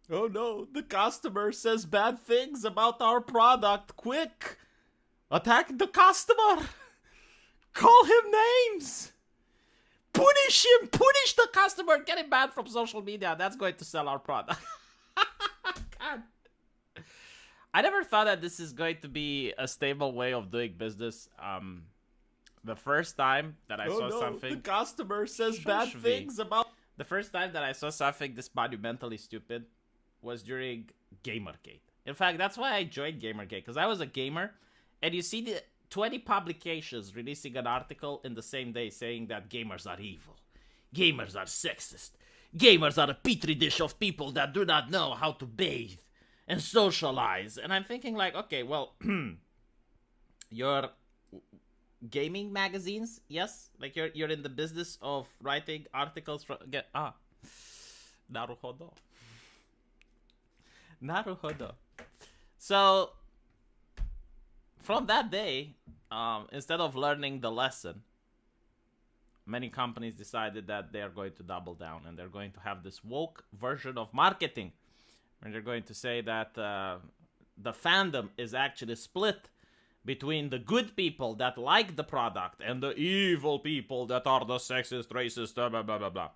Oh no, the customer says bad things about our product. Quick! Attack the customer! Call him names! Punish him! Punish the customer! Get him banned from social media. That's going to sell our product. God. I never thought that this is going to be a stable way of doing business. The first time that I saw something, the customer says bad things about. The first time that I saw something this monumentally stupid was during Gamergate. In fact, that's why I joined Gamergate, because I was a gamer, and you see the 20 publications releasing an article in the same day saying that gamers are evil, gamers are sexist, gamers are a petri dish of people that do not know how to bathe and socialize. And I'm thinking like, okay, well, your gaming magazines, yes, like you're in the business of writing articles from Naruhodo. Naruhodo. So from that day, instead of learning the lesson, many companies decided that they are going to double down and they're going to have this woke version of marketing, and they're going to say that the fandom is actually split between the good people that like the product and the evil people that are the sexist, racist, blah, blah, blah, blah.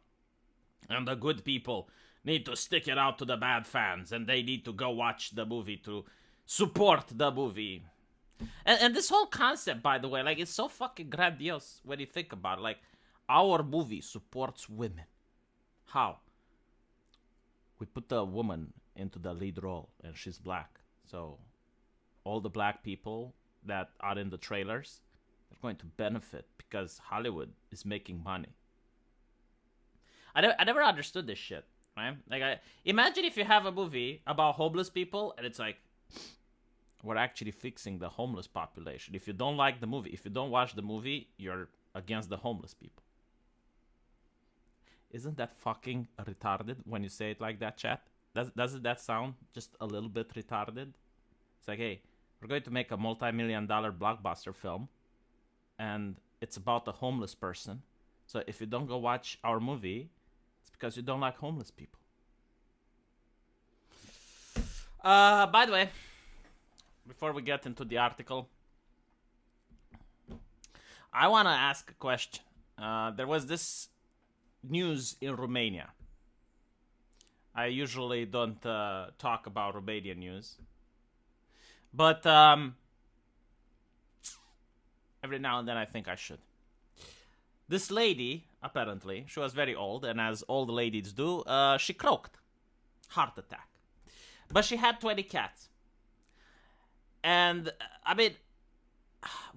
And the good people need to stick it out to the bad fans, and they need to go watch the movie to support the movie. And this whole concept, by the way, like, it's so fucking grandiose when you think about it. Like, our movie supports women. How? We put a woman into the lead role, and she's black. So all the black people that are in the trailers are going to benefit because Hollywood is making money. I never understood this shit, right? Like, imagine if you have a movie about homeless people, and it's like, we're actually fixing the homeless population. If you don't like the movie, if you don't watch the movie, you're against the homeless people. Isn't that fucking retarded when you say it like that, chat? Doesn't that sound just a little bit retarded? It's like, hey, we're going to make a multi-million-dollar blockbuster film, and it's about a homeless person. So if you don't go watch our movie, it's because you don't like homeless people. By the way, before we get into the article, I want to ask a question. There was this news in Romania. I usually don't talk about Romanian news, but every now and then I think I should. This lady, apparently, she was very old, and as old ladies do, she croaked. Heart attack. But she had 20 cats. And, I mean,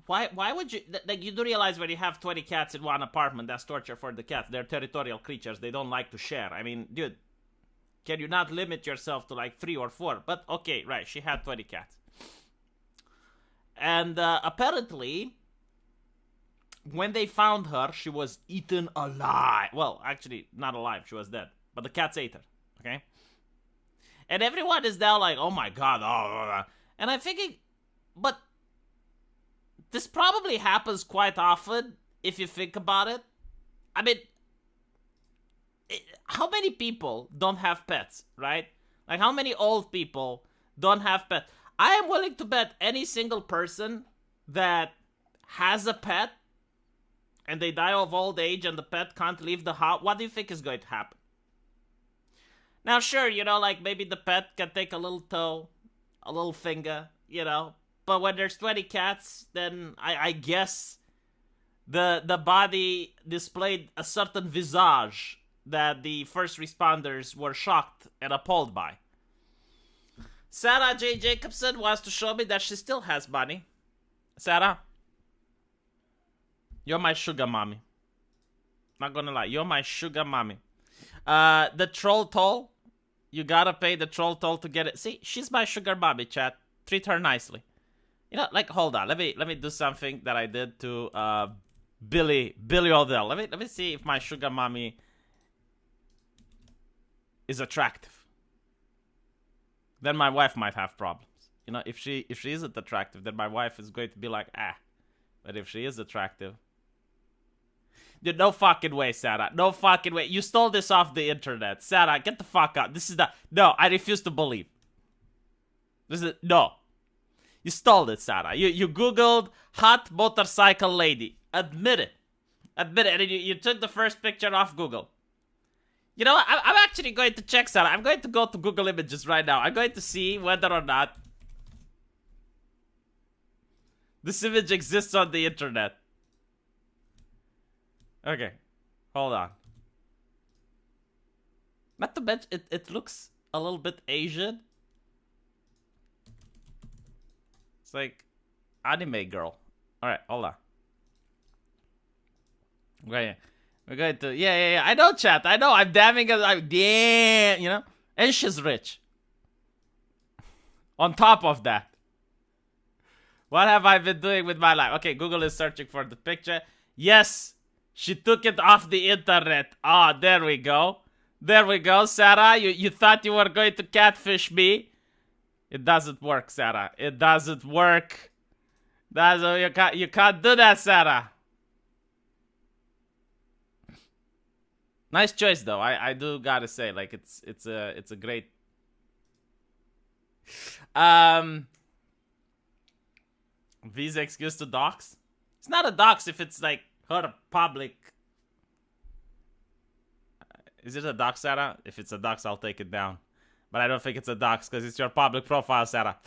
why would you... Like, you do realize when you have 20 cats in one apartment, that's torture for the cats. They're territorial creatures. They don't like to share. I mean, dude, can you not limit yourself to, like, 3 or 4? But, okay, right, she had 20 cats. And, apparently, when they found her, she was eaten alive. Well, actually, not alive. She was dead. But the cats ate her, okay? And everyone is now like, oh, my God. And I'm thinking, but this probably happens quite often if you think about it. I mean, how many people don't have pets, right? Like, how many old people don't have pets? I am willing to bet any single person that has a pet and they die of old age and the pet can't leave the house, what do you think is going to happen? Now, sure, you know, like, maybe the pet can take a little toe, a little finger, you know. But when there's 20 cats, then I guess the body displayed a certain visage that the first responders were shocked and appalled by. Sarah J. Jacobson wants to show me that she still has money. Sarah, you're my sugar mommy. Not gonna lie, you're my sugar mommy. The troll toll, you gotta pay the troll toll to get it. See, she's my sugar mommy, chat. Treat her nicely. You know, like, hold on. Let me do something that I did to Billy Odell. Let me see if my sugar mommy is attractive. Then my wife might have problems. You know, if she isn't attractive, then my wife is going to be like, ah. But if she is attractive, Dude, no fucking way, Sarah. No fucking way. You stole this off the internet. Sarah, get the fuck out. This is the... No, I refuse to believe. This is... No. You stole it, Sarah. You Googled hot motorcycle lady. Admit it. Admit it. And you took the first picture off Google. You know what? I'm actually going to check, Sarah. I'm going to go to Google Images right now. I'm going to see whether or not this image exists on the internet. Okay. Hold on. Not to mention, it looks a little bit Asian. It's like anime girl. Alright, hold on. We're going to... Yeah. I know, chat. I know. I'm damning it. Damn, you know? And she's rich. On top of that. What have I been doing with my life? Okay, Google is searching for the picture. Yes, she took it off the internet. Ah, there we go. There we go, Sarah. You thought you were going to catfish me. It doesn't work, Sarah. It doesn't work. You can't do that, Sarah. Nice choice, though. I do gotta say, like, it's a great... Visa excuse to dox? It's not a dox if it's like her public. Is it a dox, Sarah? If it's a dox, I'll take it down. But I don't think it's a dox because it's your public profile, Sarah.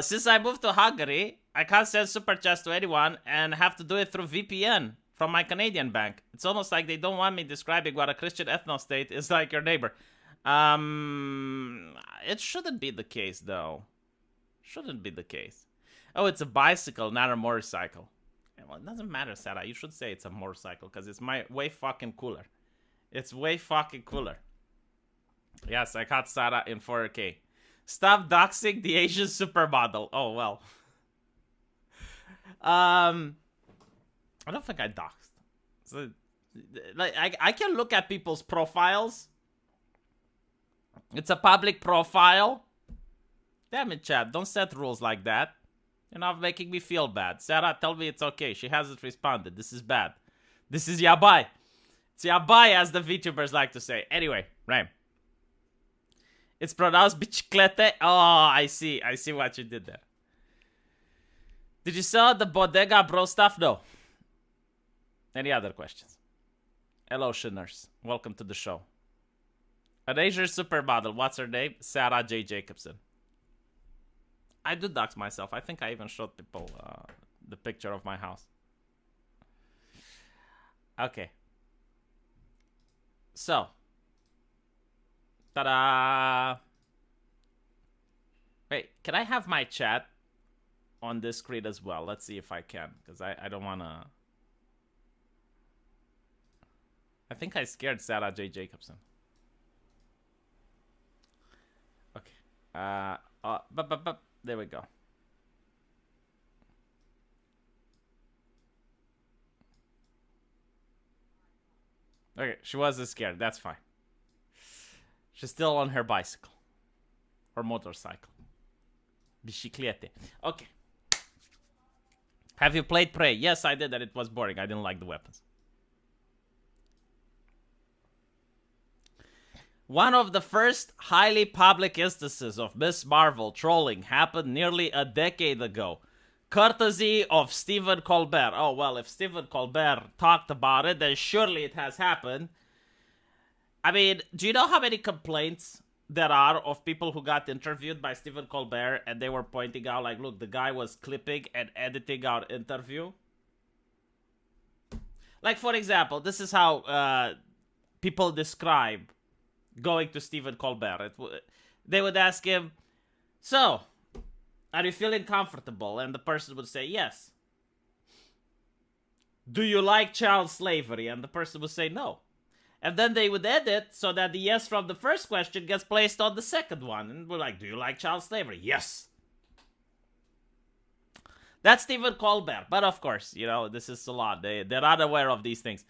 Since I moved to Hungary, I can't send super chats to anyone and have to do it through VPN from my Canadian bank. It's almost like they don't want me describing what a Christian ethno-state is like your neighbor. It shouldn't be the case, though. Shouldn't be the case. Oh, it's a bicycle, not a motorcycle. Well, it doesn't matter, Sarah. You should say it's a motorcycle because it's way fucking cooler. It's way fucking cooler. Yes, I caught Sarah in 4K. Stop doxing the Asian supermodel. Oh, well. I don't think I doxed. So, like, I can look at people's profiles. It's a public profile. Damn it, Chad. Don't set rules like that. You're not making me feel bad. Sarah, tell me it's okay. She hasn't responded. This is bad. This is yabai. It's yabai, as the VTubers like to say. Anyway, right. It's pronounced biciclete. Oh, I see. I see what you did there. Did you sell the Bodega Bro stuff? No. Any other questions? Hello, Shinners. Welcome to the show. An Asian supermodel. What's her name? Sarah J. Jacobson. I do dox myself. I think I even showed people the picture of my house. Okay. So. Ta-da! Wait, can I have my chat on this screen as well? Let's see if I can, because I don't want to... I think I scared Sarah J. Jacobson. Okay. There we go. Okay, she wasn't scared. That's fine. She's still on her bicycle. Or motorcycle. Biciclete. Okay. Have you played Prey? Yes, I did, and it was boring. I didn't like the weapons. One of the first highly public instances of Ms. Marvel trolling happened nearly a decade ago, courtesy of Stephen Colbert. Oh, well, if Stephen Colbert talked about it, then surely it has happened. I mean, do you know how many complaints there are of people who got interviewed by Stephen Colbert and they were pointing out, like, look, the guy was clipping and editing our interview? Like, for example, this is how people describe going to Stephen Colbert. They would ask him, so, are you feeling comfortable? And the person would say, yes. Do you like child slavery? And the person would say, no. And then they would edit so that the yes from the first question gets placed on the second one. And we're like, do you like child slavery? Yes. That's Stephen Colbert. But of course, you know, this is a lot. They're unaware of these things.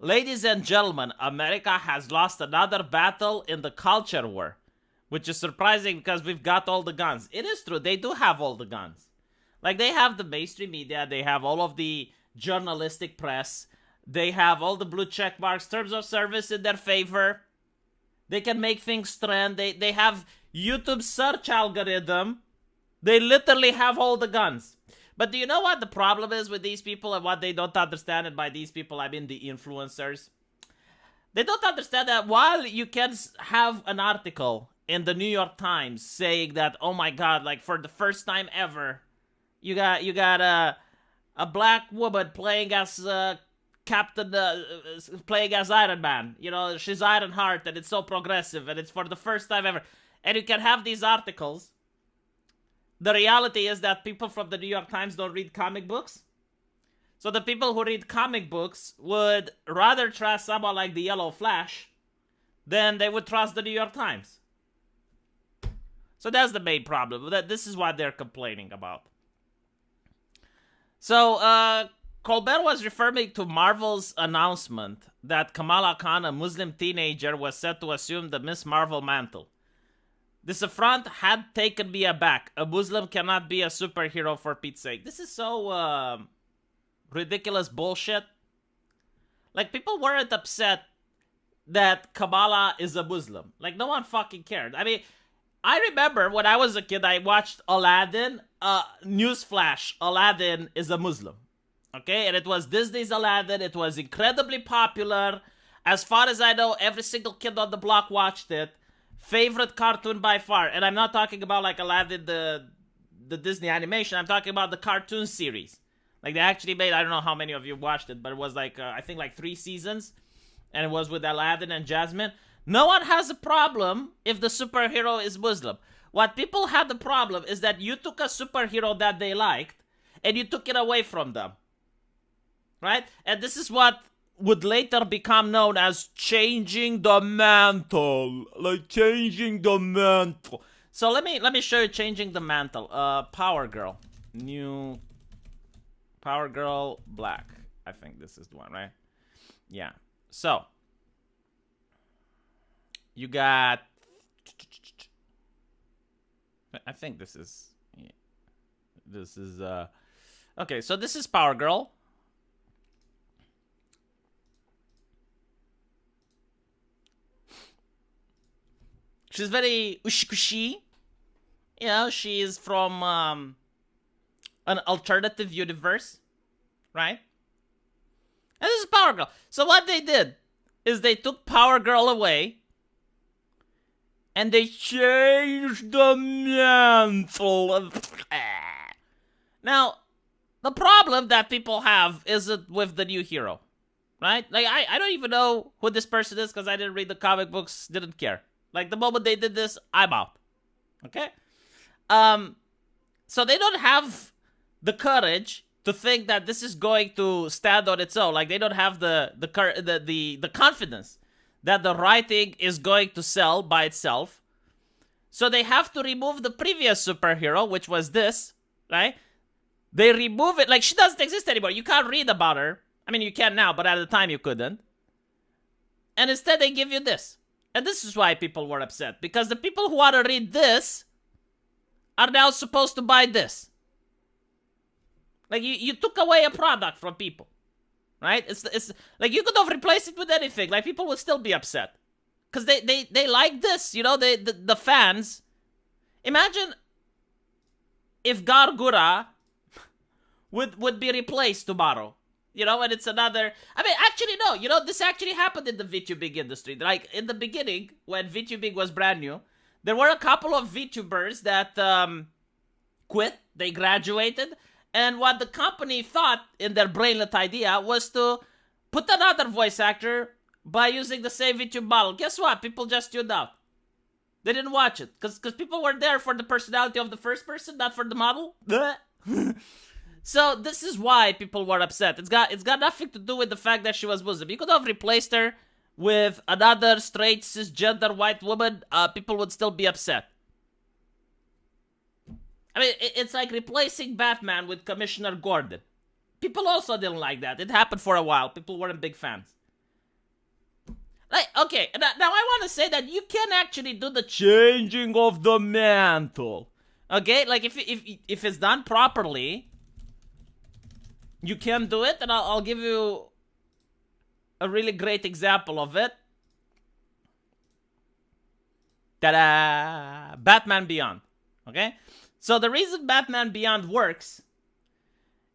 Ladies and gentlemen, America has lost another battle in the culture war, which is surprising because we've got all the guns. It is true, they do have all the guns. Like, they have the mainstream media, they have all of the journalistic press, They have all the blue check marks, terms of service in their favor. They can make things trend. They have YouTube search algorithm. They literally have all the guns. But do you know what the problem is with these people and what they don't understand? And by these people, I mean the influencers. They don't understand that while you can have an article in the New York Times saying that, oh my God, like for the first time ever, you got a black woman playing as Captain, playing as Iron Man. You know, she's Ironheart and it's so progressive and it's for the first time ever. And you can have these articles. The reality is that people from the New York Times don't read comic books. So the people who read comic books would rather trust someone like the Yellow Flash than they would trust the New York Times. So that's the main problem. This is what they're complaining about. So Colbert was referring to Marvel's announcement that Kamala Khan, a Muslim teenager, was set to assume the Miss Marvel mantle. This affront had taken me aback. A Muslim cannot be a superhero, for Pete's sake. This is so ridiculous bullshit. Like, people weren't upset that Kamala is a Muslim. Like, no one fucking cared. I mean, I remember when I was a kid, I watched Aladdin. Newsflash, Aladdin is a Muslim. Okay? And it was Disney's Aladdin. It was incredibly popular. As far as I know, every single kid on the block watched it. Favorite cartoon by far. And I'm not talking about like Aladdin, the Disney animation. I'm talking about the cartoon series. Like, they actually made, I don't know how many of you watched it, but it was like, I think like 3 seasons. And it was with Aladdin and Jasmine. No one has a problem if the superhero is Muslim. What people had the problem is that you took a superhero that they liked and you took it away from them. Right? And this is what would later become known as changing the mantle. Like, changing the mantle. So let me show you changing the mantle. Power Girl. New Power Girl Black. I think this is the one, right? Yeah. So you got, I think this is, okay, so this is Power Girl. She's very ushi-kushi. You know, she is from an alternative universe, right? And this is Power Girl. So what they did is they took Power Girl away and they changed the mantle. Now, the problem that people have isn't with the new hero, right? Like, I don't even know who this person is because I didn't read the comic books, didn't care. Like, the moment they did this, I'm out. Okay? So they don't have the courage to think that this is going to stand on its own. Like, they don't have the confidence that the writing is going to sell by itself. So they have to remove the previous superhero, which was this, right? They remove it. Like, she doesn't exist anymore. You can't read about her. I mean, you can now, but at the time you couldn't. And instead they give you this. And this is why people were upset. Because the people who want to read this are now supposed to buy this. Like, you took away a product from people. Right? It's like, you could have replaced it with anything. Like, people would still be upset. Because they like this. You know, the fans. Imagine if Gargura would be replaced tomorrow. You know, and it's another... I mean, actually, no. You know, this actually happened in the VTubing industry. Like, in the beginning, when VTubing was brand new, there were a couple of VTubers that quit. They graduated. And what the company thought in their brainlet idea was to put another voice actor by using the same VTube model. Guess what? People just tuned out. They didn't watch it. Because people were there for the personality of the first person, not for the model. So this is why people were upset. It's got nothing to do with the fact that she was Muslim. You could have replaced her with another straight cisgender white woman. People would still be upset. I mean, it's like replacing Batman with Commissioner Gordon. People also didn't like that. It happened for a while. People weren't big fans. Like, okay, now I want to say that you can actually do the changing of the mantle. Okay, like if it's done properly, you can do it, and I'll give you a really great example of it. Ta-da! Batman Beyond. Okay? So the reason Batman Beyond works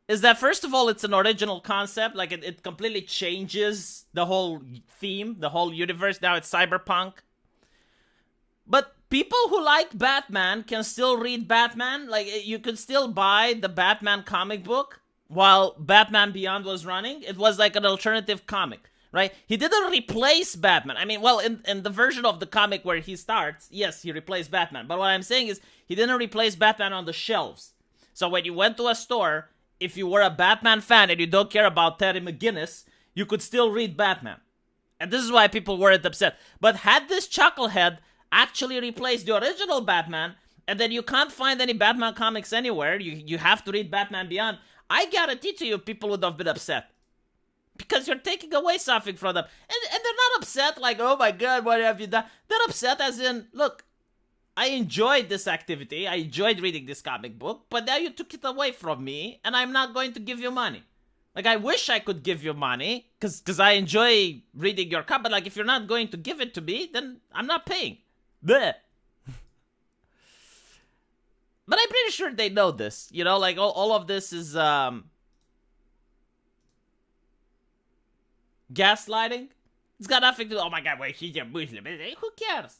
is that, first of all, it's an original concept. Like, it completely changes the whole theme, the whole universe. Now it's cyberpunk. But people who like Batman can still read Batman. Like, you could still buy the Batman comic book while Batman Beyond was running. It was like an alternative comic, right? He didn't replace Batman. I mean, well, in the version of the comic where he starts, yes, he replaced Batman. But what I'm saying is, he didn't replace Batman on the shelves. So when you went to a store, if you were a Batman fan and you don't care about Terry McGinnis, you could still read Batman. And this is why people weren't upset. But had this chucklehead actually replaced the original Batman, and then you can't find any Batman comics anywhere, you have to read Batman Beyond, I guarantee to you people would have been upset. Because you're taking away something from them. And they're not upset like, oh my god, what have you done? They're upset as in, look, I enjoyed this activity, I enjoyed reading this comic book, but now you took it away from me, and I'm not going to give you money. Like, I wish I could give you money, because I enjoy reading your comic, but like, if you're not going to give it to me, then I'm not paying. Bleh. But I'm pretty sure they know this, you know, like, all of this is, gaslighting. It's got nothing to do, oh my god, wait, she's a Muslim. Who cares?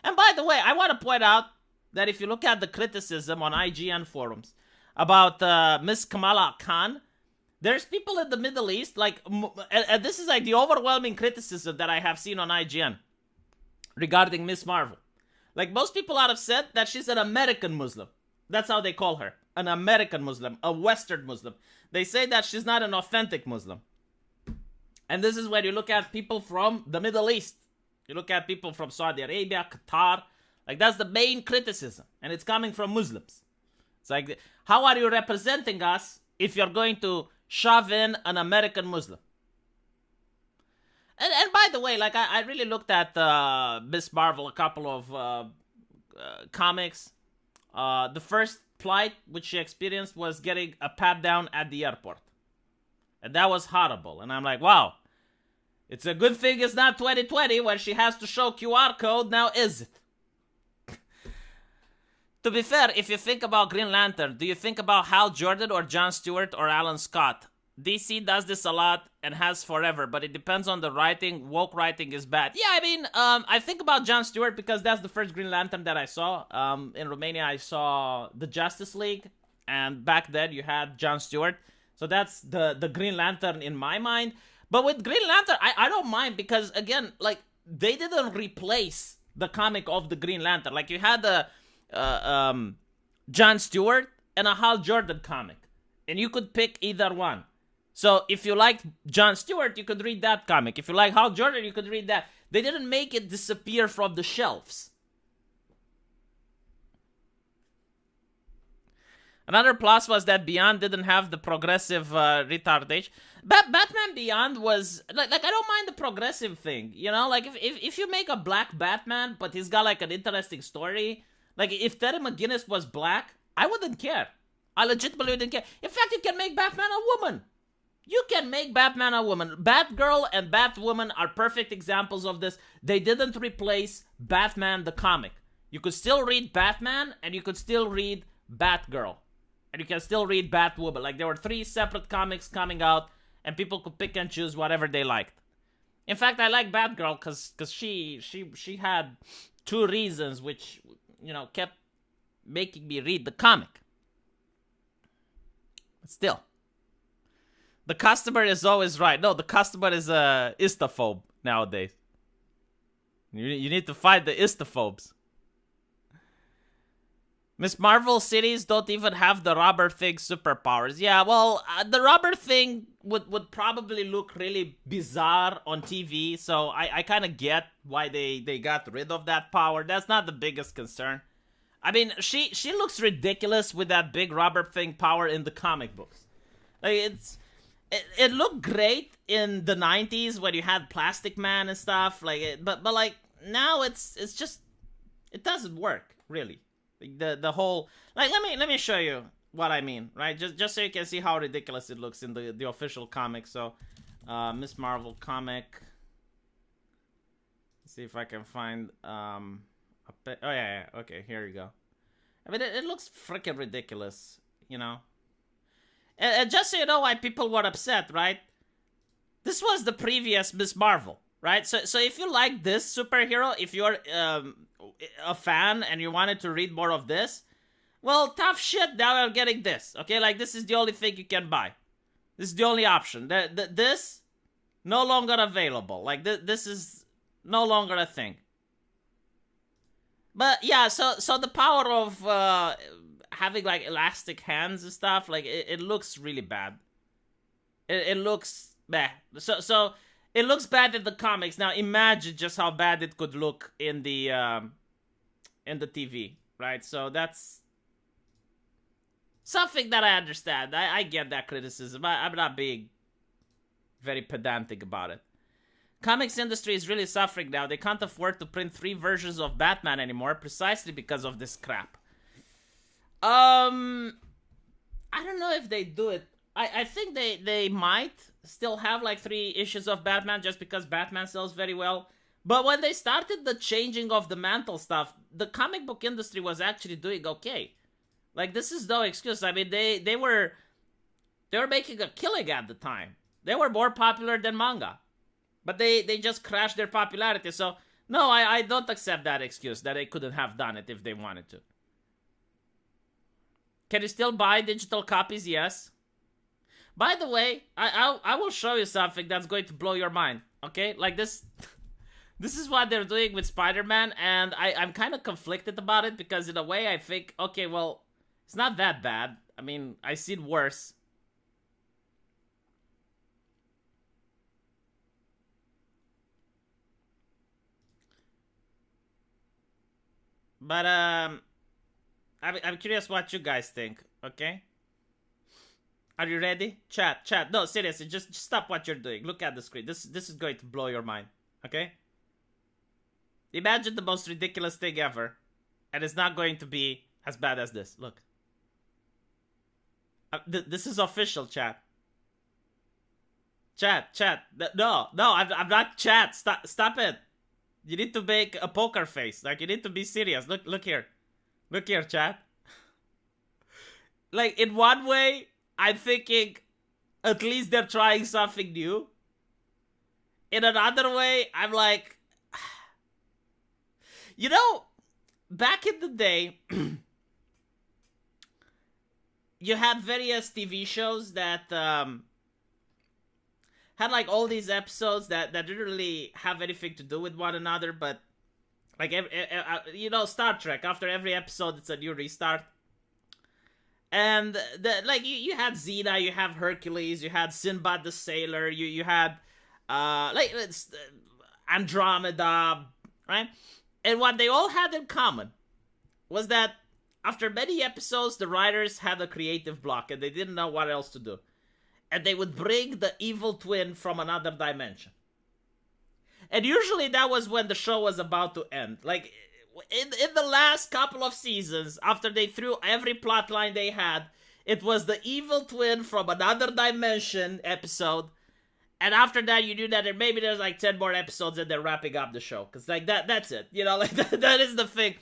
And by the way, I want to point out that if you look at the criticism on IGN forums about Miss Kamala Khan, there's people in the Middle East, like, and this is like the overwhelming criticism that I have seen on IGN regarding Miss Marvel. Like, most people are upset that she's an American Muslim. That's how they call her. An American Muslim, a Western Muslim. They say that she's not an authentic Muslim. And this is when you look at people from the Middle East. You look at people from Saudi Arabia, Qatar. Like, that's the main criticism. And it's coming from Muslims. It's like, how are you representing us if you're going to shove in an American Muslim? And by the way, like, I really looked at Miss Marvel, a couple of comics. The first plight which she experienced was getting a pat down at the airport. And that was horrible. And I'm like, wow. It's a good thing it's not 2020 where she has to show QR code, now is it? To be fair, if you think about Green Lantern, do you think about Hal Jordan or Jon Stewart or Alan Scott? DC does this a lot and has forever, but it depends on the writing. Woke writing is bad. Yeah, I mean, I think about Jon Stewart because that's the first Green Lantern that I saw. In Romania, I saw the Justice League, and back then you had Jon Stewart. So that's the Green Lantern in my mind. But with Green Lantern, I don't mind because, again, like, they didn't replace the comic of the Green Lantern. Like, you had the Jon Stewart and a Hal Jordan comic. And you could pick either one. So if you liked Jon Stewart, you could read that comic. If you like Hal Jordan, you could read that. They didn't make it disappear from the shelves. Another plus was that Beyond didn't have the progressive retardation. Batman Beyond was like I don't mind the progressive thing, you know. Like if you make a black Batman, but he's got like an interesting story. Like if Terry McGinnis was black, I wouldn't care. I legitimately wouldn't care. In fact, you can make Batman a woman. You can make Batman a woman. Batgirl and Batwoman are perfect examples of this. They didn't replace Batman the comic. You could still read Batman and you could still read Batgirl. And you can still read Batwoman. Like, there were 3 separate comics coming out, and people could pick and choose whatever they liked. In fact, I like Batgirl because she had 2 reasons which, you know, kept making me read the comic. But still, the customer is always right. No, the customer is a istaphobe nowadays. You need to fight the istaphobes. Miss Marvel cities don't even have the rubber thing superpowers. Yeah, well, the rubber thing would probably look really bizarre on TV, so I kind of get why they got rid of that power. That's not the biggest concern. I mean, she looks ridiculous with that big rubber thing power in the comic books. Like, it looked great in the 90s when you had Plastic Man and stuff, like, but like now it's just, it doesn't work really. The whole, like, let me show you what I mean, right? Just so you can see how ridiculous it looks in the official comic. So Miss Marvel comic. Let's see if I can find oh yeah, okay, here you go. I mean, it looks freaking ridiculous, you know. And just so you know why people were upset, right? This was the previous Miss Marvel, right? So if you like this superhero, if you're a fan and you wanted to read more of this, well, tough shit. Now you're getting this, okay? Like, this is the only thing you can buy. This is the only option. This no longer available. Like, this is no longer a thing. But yeah, so the power of having like elastic hands and stuff, like it looks really bad. It looks bad. So it looks bad in the comics. Now imagine just how bad it could look in the TV, right? So that's something that I understand. I get that criticism. I'm not being very pedantic about it. Comics industry is really suffering now. They can't afford to print 3 versions of Batman anymore precisely because of this crap. I don't know if they do it. I think they might still have like 3 issues of Batman just because Batman sells very well. But when they started the changing of the mantle stuff, the comic book industry was actually doing okay. Like, this is no excuse. I mean, they were making a killing at the time. They were more popular than manga. But they just crashed their popularity. So, no, I don't accept that excuse that they couldn't have done it if they wanted to. Can you still buy digital copies? Yes. By the way, I will show you something that's going to blow your mind. Okay? Like this... This is what they're doing with Spider-Man, and I'm kind of conflicted about it because in a way I think, okay, well, it's not that bad. I mean, I've seen worse. But, I'm curious what you guys think, okay? Are you ready? Chat. No, seriously, just stop what you're doing. Look at the screen. This is going to blow your mind, okay? Imagine the most ridiculous thing ever, and it's not going to be as bad as this. Look. This is official, chat. Chat. No, I'm not chat. Stop it. You need to make a poker face. Like, you need to be serious. Look here. Look here, chat. Like, in one way, I'm thinking at least they're trying something new. In another way, I'm like, you know, back in the day, you had various TV shows that had like all these episodes that didn't really have anything to do with one another, but like you know, Star Trek, after every episode it's a new restart. And like you had Xena, you have Hercules, you had Sinbad the Sailor, you had like Andromeda, right? And what they all had in common was that after many episodes, the writers had a creative block and they didn't know what else to do. And they would bring the evil twin from another dimension. And usually that was when the show was about to end. Like, in the last couple of seasons, after they threw every plotline they had, it was the evil twin from another dimension episode. And after that, you knew that maybe there's like 10 more episodes and they're wrapping up the show. Because like that's it. You know, like that is the thing.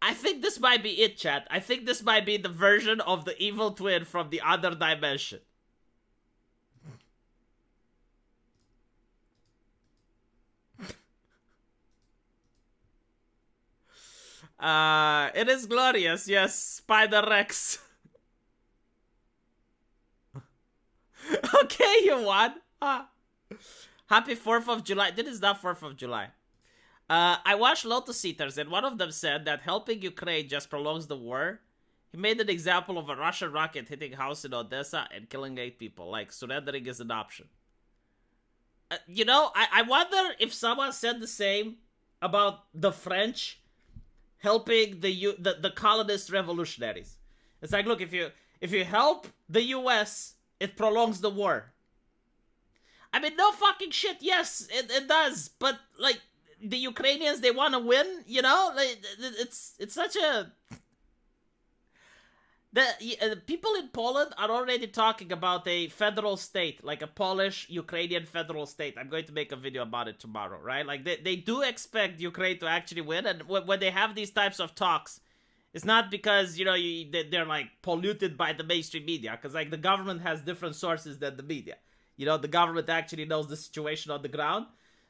I think this might be it, chat. I think this might be the version of the evil twin from the other dimension. It is glorious, yes, Spider-Rex. Okay, you won. Happy 4th of July. This is not 4th of July. I watched Lotus Eaters, and one of them said that helping Ukraine just prolongs the war. He made an example of a Russian rocket hitting a house in Odessa and killing 8 people. Like, surrendering is an option. You know, I wonder if someone said the same about the French helping the colonist revolutionaries. It's like, look, if you help the US, it prolongs the war. I mean, no fucking shit. Yes, it does. But like, the Ukrainians, they want to win. You know, like, it's such a. The people in Poland are already talking about a federal state, like a Polish-Ukrainian federal state. I'm going to make a video about it tomorrow, right? Like, they do expect Ukraine to actually win, and when they have these types of talks, it's not because, you know, they're, like, polluted by the mainstream media, because, like, the government has different sources than the media. You know, the government actually knows the situation on the ground.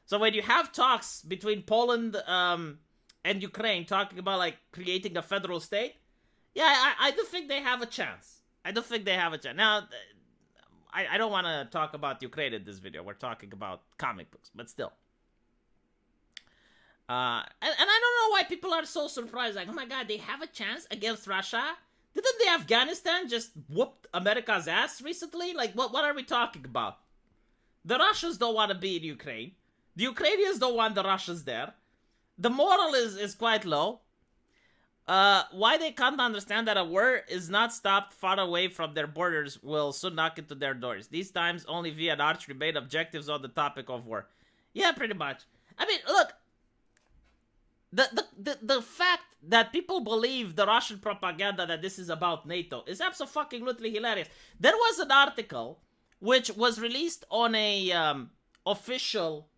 So when you have talks between Poland and Ukraine talking about, like, creating a federal state, yeah, I do think they have a chance. I do think they have a chance. Now, I don't want to talk about Ukraine in this video. We're talking about comic books, but still. And I don't know why people are so surprised. Like, oh my god, they have a chance against Russia? Didn't the Afghanistan just whoop America's ass recently? Like, what are we talking about? The Russians don't want to be in Ukraine. The Ukrainians don't want the Russians there. The moral is quite low. Why they can't understand that a war is not stopped far away from their borders will soon knock into their doors. These times, only we and Arch remain objectives on the topic of war. Yeah, pretty much. I mean, look, the fact that people believe the Russian propaganda that this is about NATO is absolutely hilarious. There was an article which was released on a official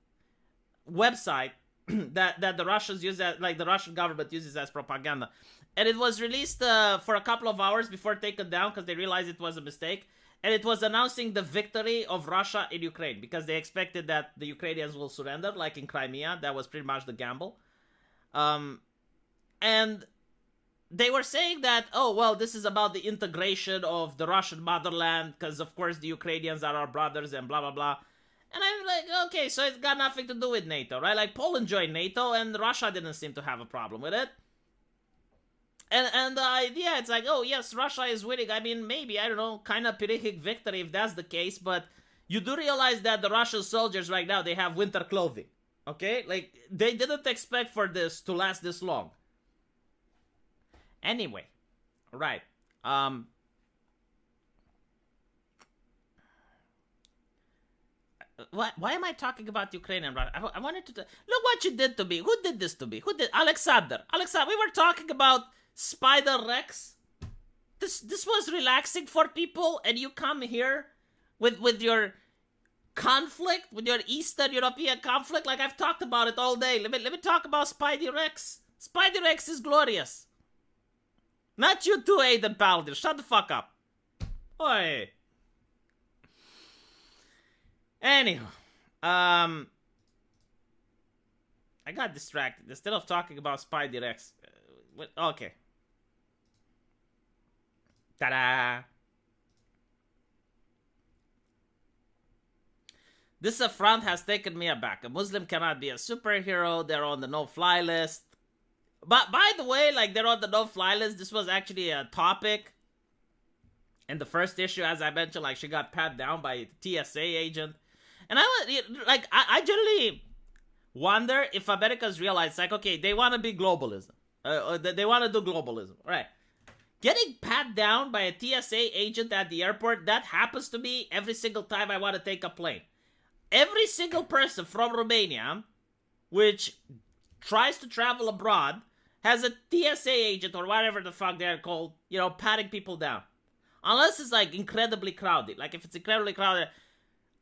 website that the Russians use, as, like the Russian government uses as propaganda, and it was released for a couple of hours before taken down because they realized it was a mistake, and it was announcing the victory of Russia in Ukraine because they expected that the Ukrainians will surrender, like in Crimea. That was pretty much the gamble, and they were saying that, oh well, this is about the integration of the Russian motherland because of course the Ukrainians are our brothers and blah blah blah. And I'm like, okay, so it's got nothing to do with NATO, right? Like, Poland joined NATO, and Russia didn't seem to have a problem with it. And the idea, it's like, oh, yes, Russia is winning. I mean, maybe, I don't know, kind of Pyrrhic victory if that's the case, but you do realize that the Russian soldiers right now, they have winter clothing, okay? Like, they didn't expect for this to last this long. Anyway, right. Why am I talking about Ukraine and Russia? I wanted to... Look what you did to me. Who did this to me? Who did... Alexander, we were talking about Spider Rex. This was relaxing for people, and you come here with your conflict, with your Eastern European conflict. Like, I've talked about it all day. Let me talk about Spidey Rex. Spidey Rex is glorious. Not you too, Aiden Paladin. Shut the fuck up. Oi. Anyhow, I got distracted. Instead of talking about Spidey Rex, okay. Ta-da! This affront has taken me aback. A Muslim cannot be a superhero. They're on the no-fly list. But by the way, like, they're on the no-fly list. This was actually a topic in the first issue, as I mentioned. Like, she got pat down by a TSA agent. And I generally wonder if Americans realize, like, okay, they want to be globalism. They want to do globalism, right? Getting pat down by a TSA agent at the airport, that happens to me every single time I want to take a plane. Every single person from Romania, which tries to travel abroad, has a TSA agent or whatever the fuck they're called, you know, patting people down. Unless it's, like, incredibly crowded. Like, if it's incredibly crowded...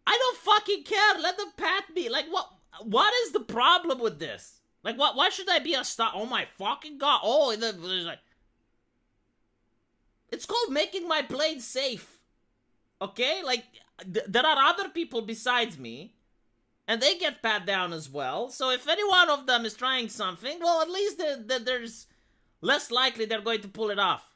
I don't fucking care. Let them pat me. Like, what is the problem with this? Like, why should I be a star? Oh my fucking god. Oh, it's like... It's called making my plane safe. Okay? Like, there are other people besides me, and they get pat down as well. So if any one of them is trying something, well, at least there's less likely they're going to pull it off.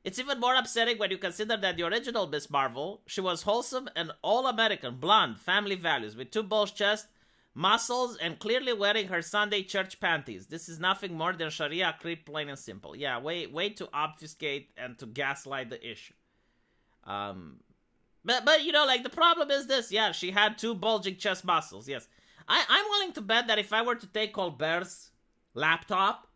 It's even more upsetting when you consider that the original Miss Marvel, she was wholesome and all-American, blonde, family values, with 2 bulged chest, muscles, and clearly wearing her Sunday church panties. This is nothing more than Sharia creep, plain and simple. Yeah, way to obfuscate and to gaslight the issue. But you know, like, the problem is this. Yeah, she had 2 bulging chest muscles, yes. I'm willing to bet that if I were to take Colbert's laptop,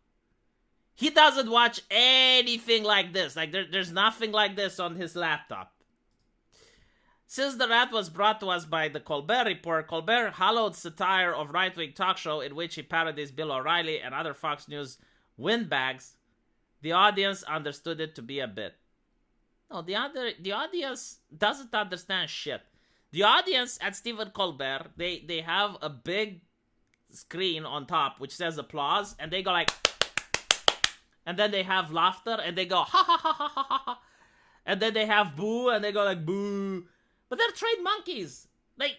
he doesn't watch anything like this. Like, there's nothing like this on his laptop. Since the rat was brought to us by the Colbert Report, Colbert hallowed satire of right-wing talk show in which he parodies Bill O'Reilly and other Fox News windbags The audience understood it to be a bit. No, the audience doesn't understand shit. The audience at Stephen Colbert, they have a big screen on top which says applause, and they go like, and then they have laughter, and they go ha ha ha ha ha ha ha, and then they have boo, and they go like boo. But they're trained monkeys. Like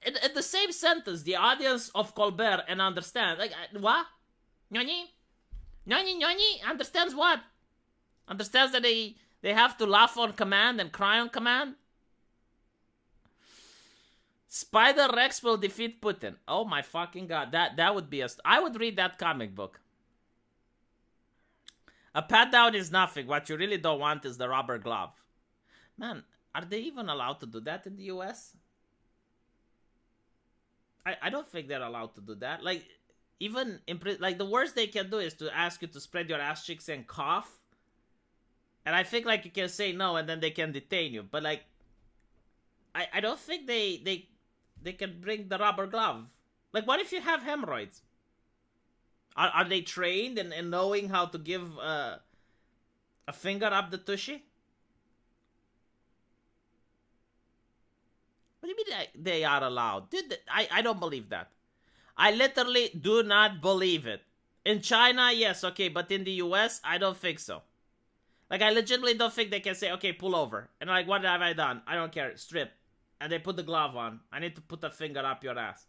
in the same sentence, the audience of Colbert and understand like what? Nyoni, nyoni, nyoni understands what? Understands that they have to laugh on command and cry on command. Spider Rex will defeat Putin. Oh my fucking god, that would be I would read that comic book. A pat down is nothing. What you really don't want is the rubber glove. Man, are they even allowed to do that in the US? I don't think they're allowed to do that. Like, even like the worst they can do is to ask you to spread your ass cheeks and cough. And I think like you can say no and then they can detain you. But like, I don't think they can bring the rubber glove. Like, what if you have hemorrhoids? Are they trained in knowing how to give a finger up the tushy? What do you mean they are allowed? Dude, I don't believe that. I literally do not believe it. In China, yes, okay, but in the US, I don't think so. Like, I legitimately don't think they can say, okay, pull over. And like, what have I done? I don't care, strip. And they put the glove on. I need to put a finger up your ass.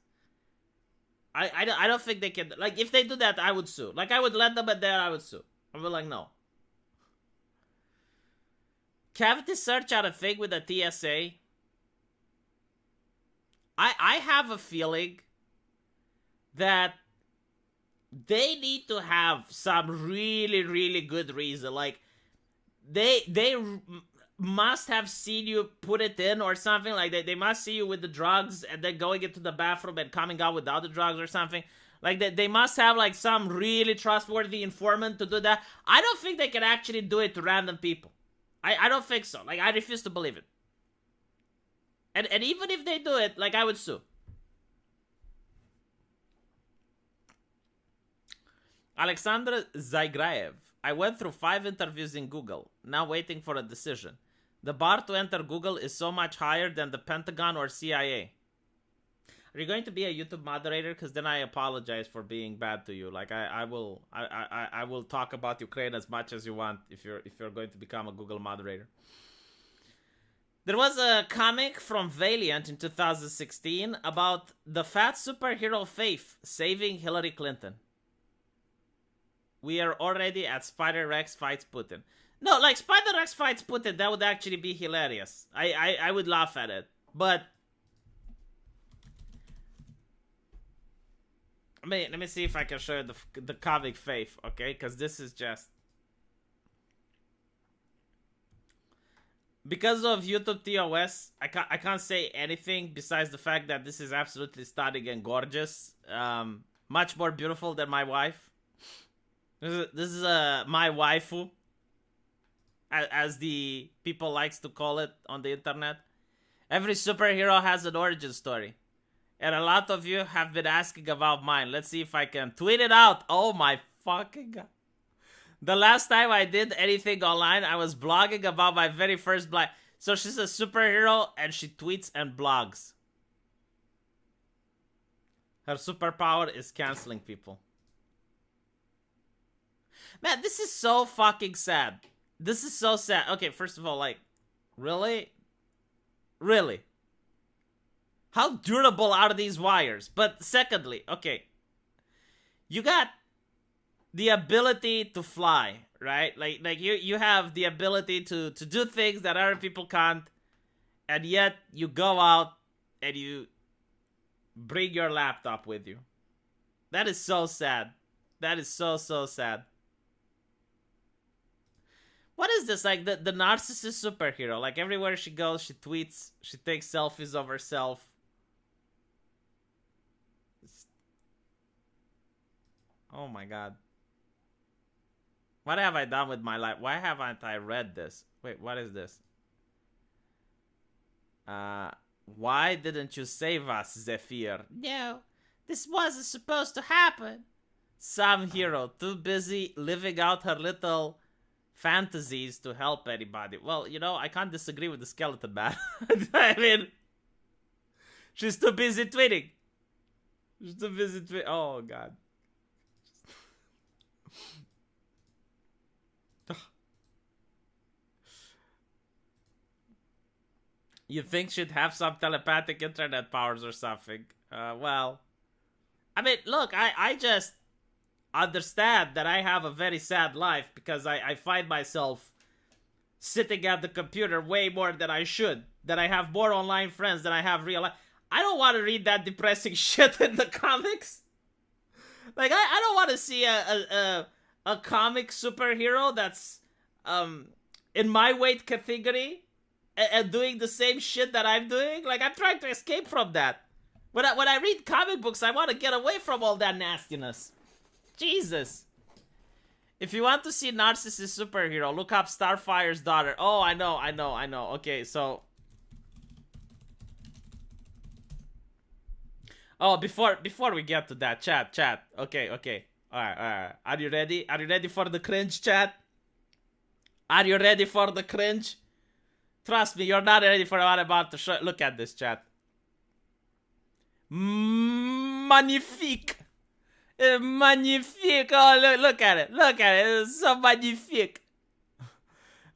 I don't think they can. Like, if they do that, I would sue. Like, I would let them at there, I would sue. I would be like, no. Cavity search out a thing with a TSA. I have a feeling that they need to have some really, really good reason. Like, they must have seen you put it in or something. Like, they must see you with the drugs and then going into the bathroom and coming out without the drugs or something. Like, they must have, like, some really trustworthy informant to do that. I don't think they can actually do it to random people. I don't think so. Like, I refuse to believe it. And even if they do it, like, I would sue. Alexander Zygraev. I went through 5 interviews in Google, now waiting for a decision. The bar to enter Google is so much higher than the Pentagon or CIA. Are you going to be a YouTube moderator? Because then I apologize for being bad to you. Like, I will talk about Ukraine as much as you want if you're going to become a Google moderator. There was a comic from Valiant in 2016 about the fat superhero Faith saving Hillary Clinton. We are already at Spider-Rex fights Putin. No, like, Spider-Rex fights Putin, that would actually be hilarious. I would laugh at it. But let me see if I can show you the comic Faith, okay? Because this is just... Because of YouTube TOS, I can't say anything besides the fact that this is absolutely stunning and gorgeous. Much more beautiful than my wife. This is my waifu, as the people likes to call it on the internet. Every superhero has an origin story. And a lot of you have been asking about mine. Let's see if I can tweet it out. Oh my fucking god. The last time I did anything online, I was blogging about my very first blog. So she's a superhero and she tweets and blogs. Her superpower is canceling people. Man, this is so fucking sad. This is so sad. Okay, first of all, like, really? Really? How durable are these wires? But secondly, okay, you got the ability to fly, right? Like you have the ability to do things that other people can't, and yet you go out and you bring your laptop with you. That is so sad. That is so sad. What is this? Like the narcissist superhero. Like everywhere she goes, she tweets, she takes selfies of herself. Oh my god. What have I done with my life? Why haven't I read this? Wait, what is this? Why didn't you save us, Zephyr? No, this wasn't supposed to happen. Some hero too busy living out her little fantasies to help anybody. Well, you know, I can't disagree with the skeleton man. I mean, she's too busy tweeting. She's too busy tweeting. Oh, God. You think she'd have some telepathic internet powers or something? Well, I mean, look, I just understand that I have a very sad life because I find myself sitting at the computer way more than I should. That I have more online friends than I have real life. I don't want to read that depressing shit in the comics. Like, I don't want to see a comic superhero that's in my weight category and doing the same shit that I'm doing. Like, I'm trying to escape from that. When I read comic books, I want to get away from all that nastiness. Jesus. If you want to see narcissist superhero, look up Starfire's daughter. Oh, I know. Okay, so... Oh, before we get to that, chat. Okay. Alright. Are you ready? Are you ready for the cringe, chat? Are you ready for the cringe? Trust me, you're not ready for what I'm about to show. Look at this, chat. Magnifique. Magnifique. Oh, look at it. It's so magnifique.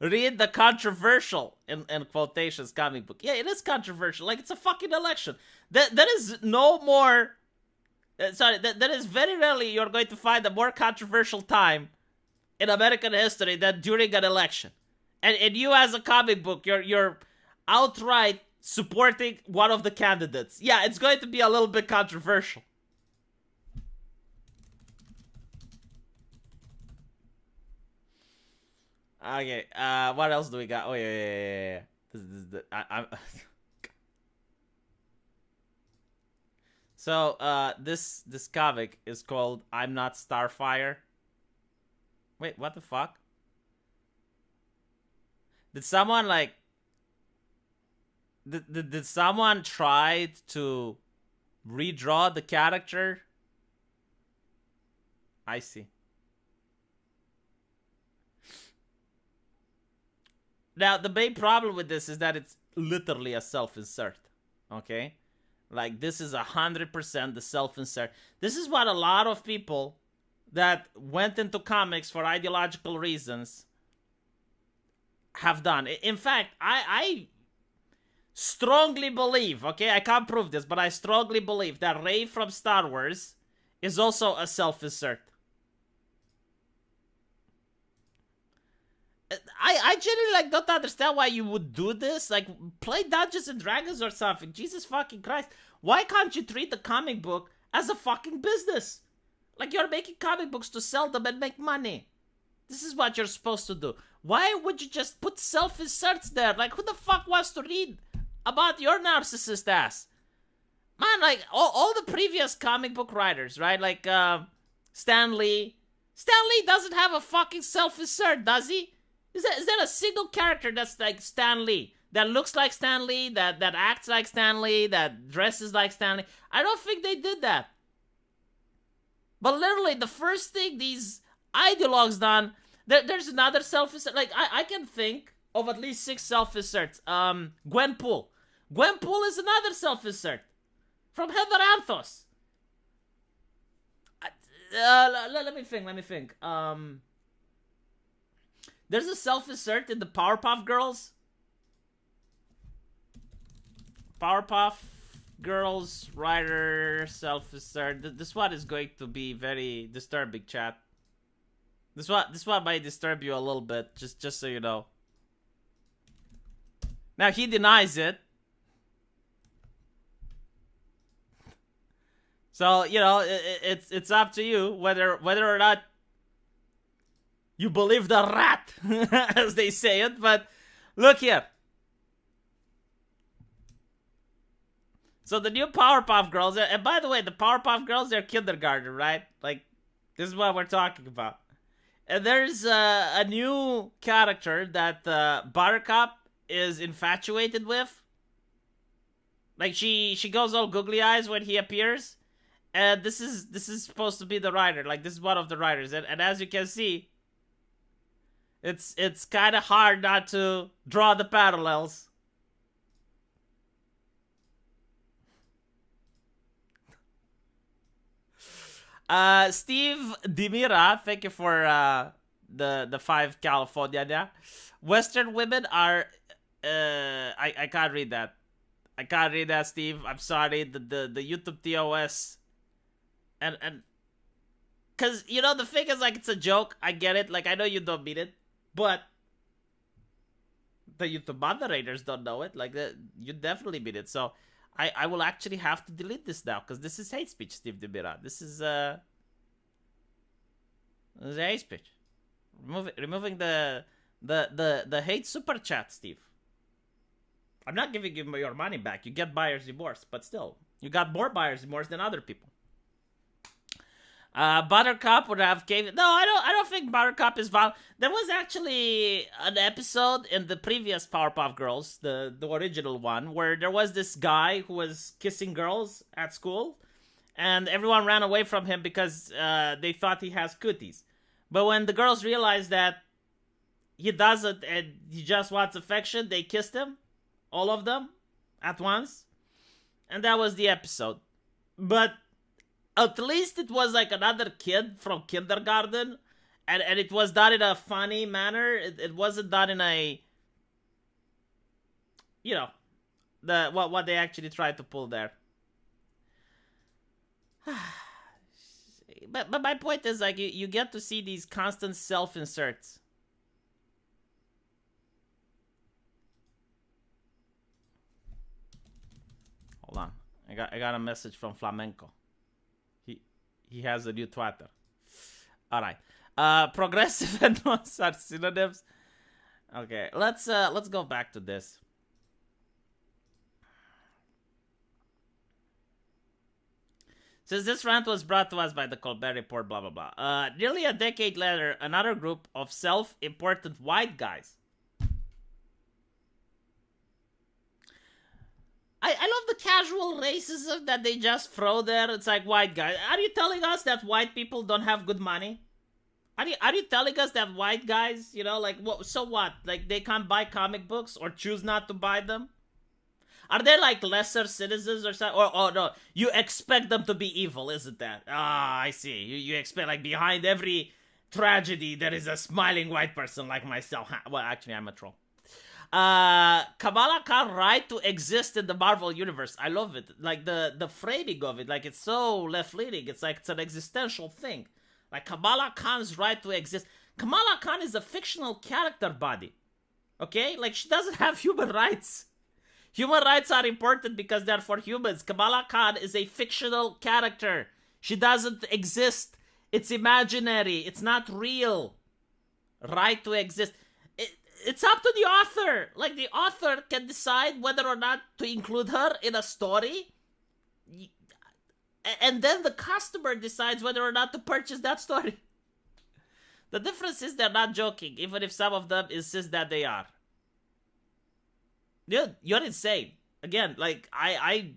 Read the controversial, in quotations, comic book. Yeah, it is controversial. Like, it's a fucking election. That is no more... that is very rarely you're going to find a more controversial time in American history than during an election. And you as a comic book, you're outright supporting one of the candidates. Yeah, it's going to be a little bit controversial. Okay, what else do we got? Oh, yeah. This is the... So, this comic is called I'm Not Starfire. Wait, what the fuck? Did someone, like... Did someone try to redraw the character? I see. Now, the main problem with this is that it's literally a self-insert. Okay? Like, this is 100% the self-insert. This is what a lot of people that went into comics for ideological reasons have done. In fact, I strongly believe, okay, I can't prove this, but I strongly believe that Rey from Star Wars is also a self-insert. I genuinely, like, don't understand why you would do this. Like, play Dungeons and Dragons or something. Jesus fucking Christ. Why can't you treat the comic book as a fucking business? Like, you're making comic books to sell them and make money. This is what you're supposed to do. Why would you just put self-inserts there? Like, who the fuck wants to read about your narcissist ass? Man, like, all the previous comic book writers, right? Like, Stan Lee. Stan Lee doesn't have a fucking self-insert, does he? Is there a single character that's like Stan Lee? That looks like Stan Lee, that acts like Stan Lee, that dresses like Stan Lee? I don't think they did that. But literally, the first thing these ideologues done, there's another self-insert. Like, I can think of at least 6 self-inserts. Gwenpool. Gwenpool is another self-insert. From Heather Anthos. Let me think. There's a self-insert in the Powerpuff Girls. Powerpuff Girls writer self-insert. This one is going to be very disturbing, chat. This one might disturb you a little bit, just so you know. Now, he denies it. So, you know, it's up to you whether or not you believe the rat, as they say it. But look here. So the new Powerpuff Girls, and by the way, the Powerpuff Girls, they're kindergarten, right? Like, this is what we're talking about. And there's a new character that Buttercup is infatuated with. Like, she goes all googly eyes when he appears. And this is supposed to be the writer. Like, this is one of the writers. And as you can see, it's kind of hard not to draw the parallels. Steve Dimira, thank you for the 5 California. Yeah. Western women are I can't read that. I can't read that, Steve. I'm sorry. The YouTube TOS and cause you know the thing is, like, it's a joke. I get it. Like, I know you don't mean it, but the YouTube moderators don't know it. Like, you definitely mean it. So I will actually have to delete this now because this is hate speech, Steve Dimira. This is hate speech. Removing the hate super chat, Steve. I'm not giving you your money back. You get buyer's remorse, but still, you got more buyer's remorse than other people. Buttercup would have gave. No, I don't think Buttercup is violent. There was actually an episode in the previous Powerpuff Girls, the original one, where there was this guy who was kissing girls at school, and everyone ran away from him because they thought he has cooties. But when the girls realized that he doesn't and he just wants affection, they kissed him, all of them, at once, and that was the episode. But at least it was like another kid from kindergarten, and it was done in a funny manner. It wasn't done in a, you know, what they actually tried to pull there. But my point is, like, you get to see these constant self-inserts. Hold on, I got a message from Flamenco. He has a new Twitter. All right. Progressive and nonce are synonyms. Okay, let's go back to this. Since this rant was brought to us by the Colbert Report, blah blah blah. Nearly a decade later, another group of self-important white guys. I love the casual racism that they just throw there. It's like, white guys. Are you telling us that white people don't have good money? Are you telling us that white guys, you know, like, what? So what? Like, they can't buy comic books or choose not to buy them? Are they like lesser citizens or something? Or no, you expect them to be evil, isn't that? Ah, I see. You expect, like, behind every tragedy there is a smiling white person like myself. Well, actually, I'm a troll. Kamala Khan right to exist in the Marvel universe. I love it. Like, the framing of it, like, it's so left-leaning. It's like, it's an existential thing. Like, Kamala Khan's right to exist. Kamala Khan is a fictional character body. Okay? Like, she doesn't have human rights. Human rights are important because they're for humans. Kamala Khan is a fictional character. She doesn't exist. It's imaginary. It's not real. Right to exist. It's up to the author. Like, the author can decide whether or not to include her in a story. And then the customer decides whether or not to purchase that story. The difference is they're not joking, even if some of them insist that they are. Dude, you're insane. Again, like, I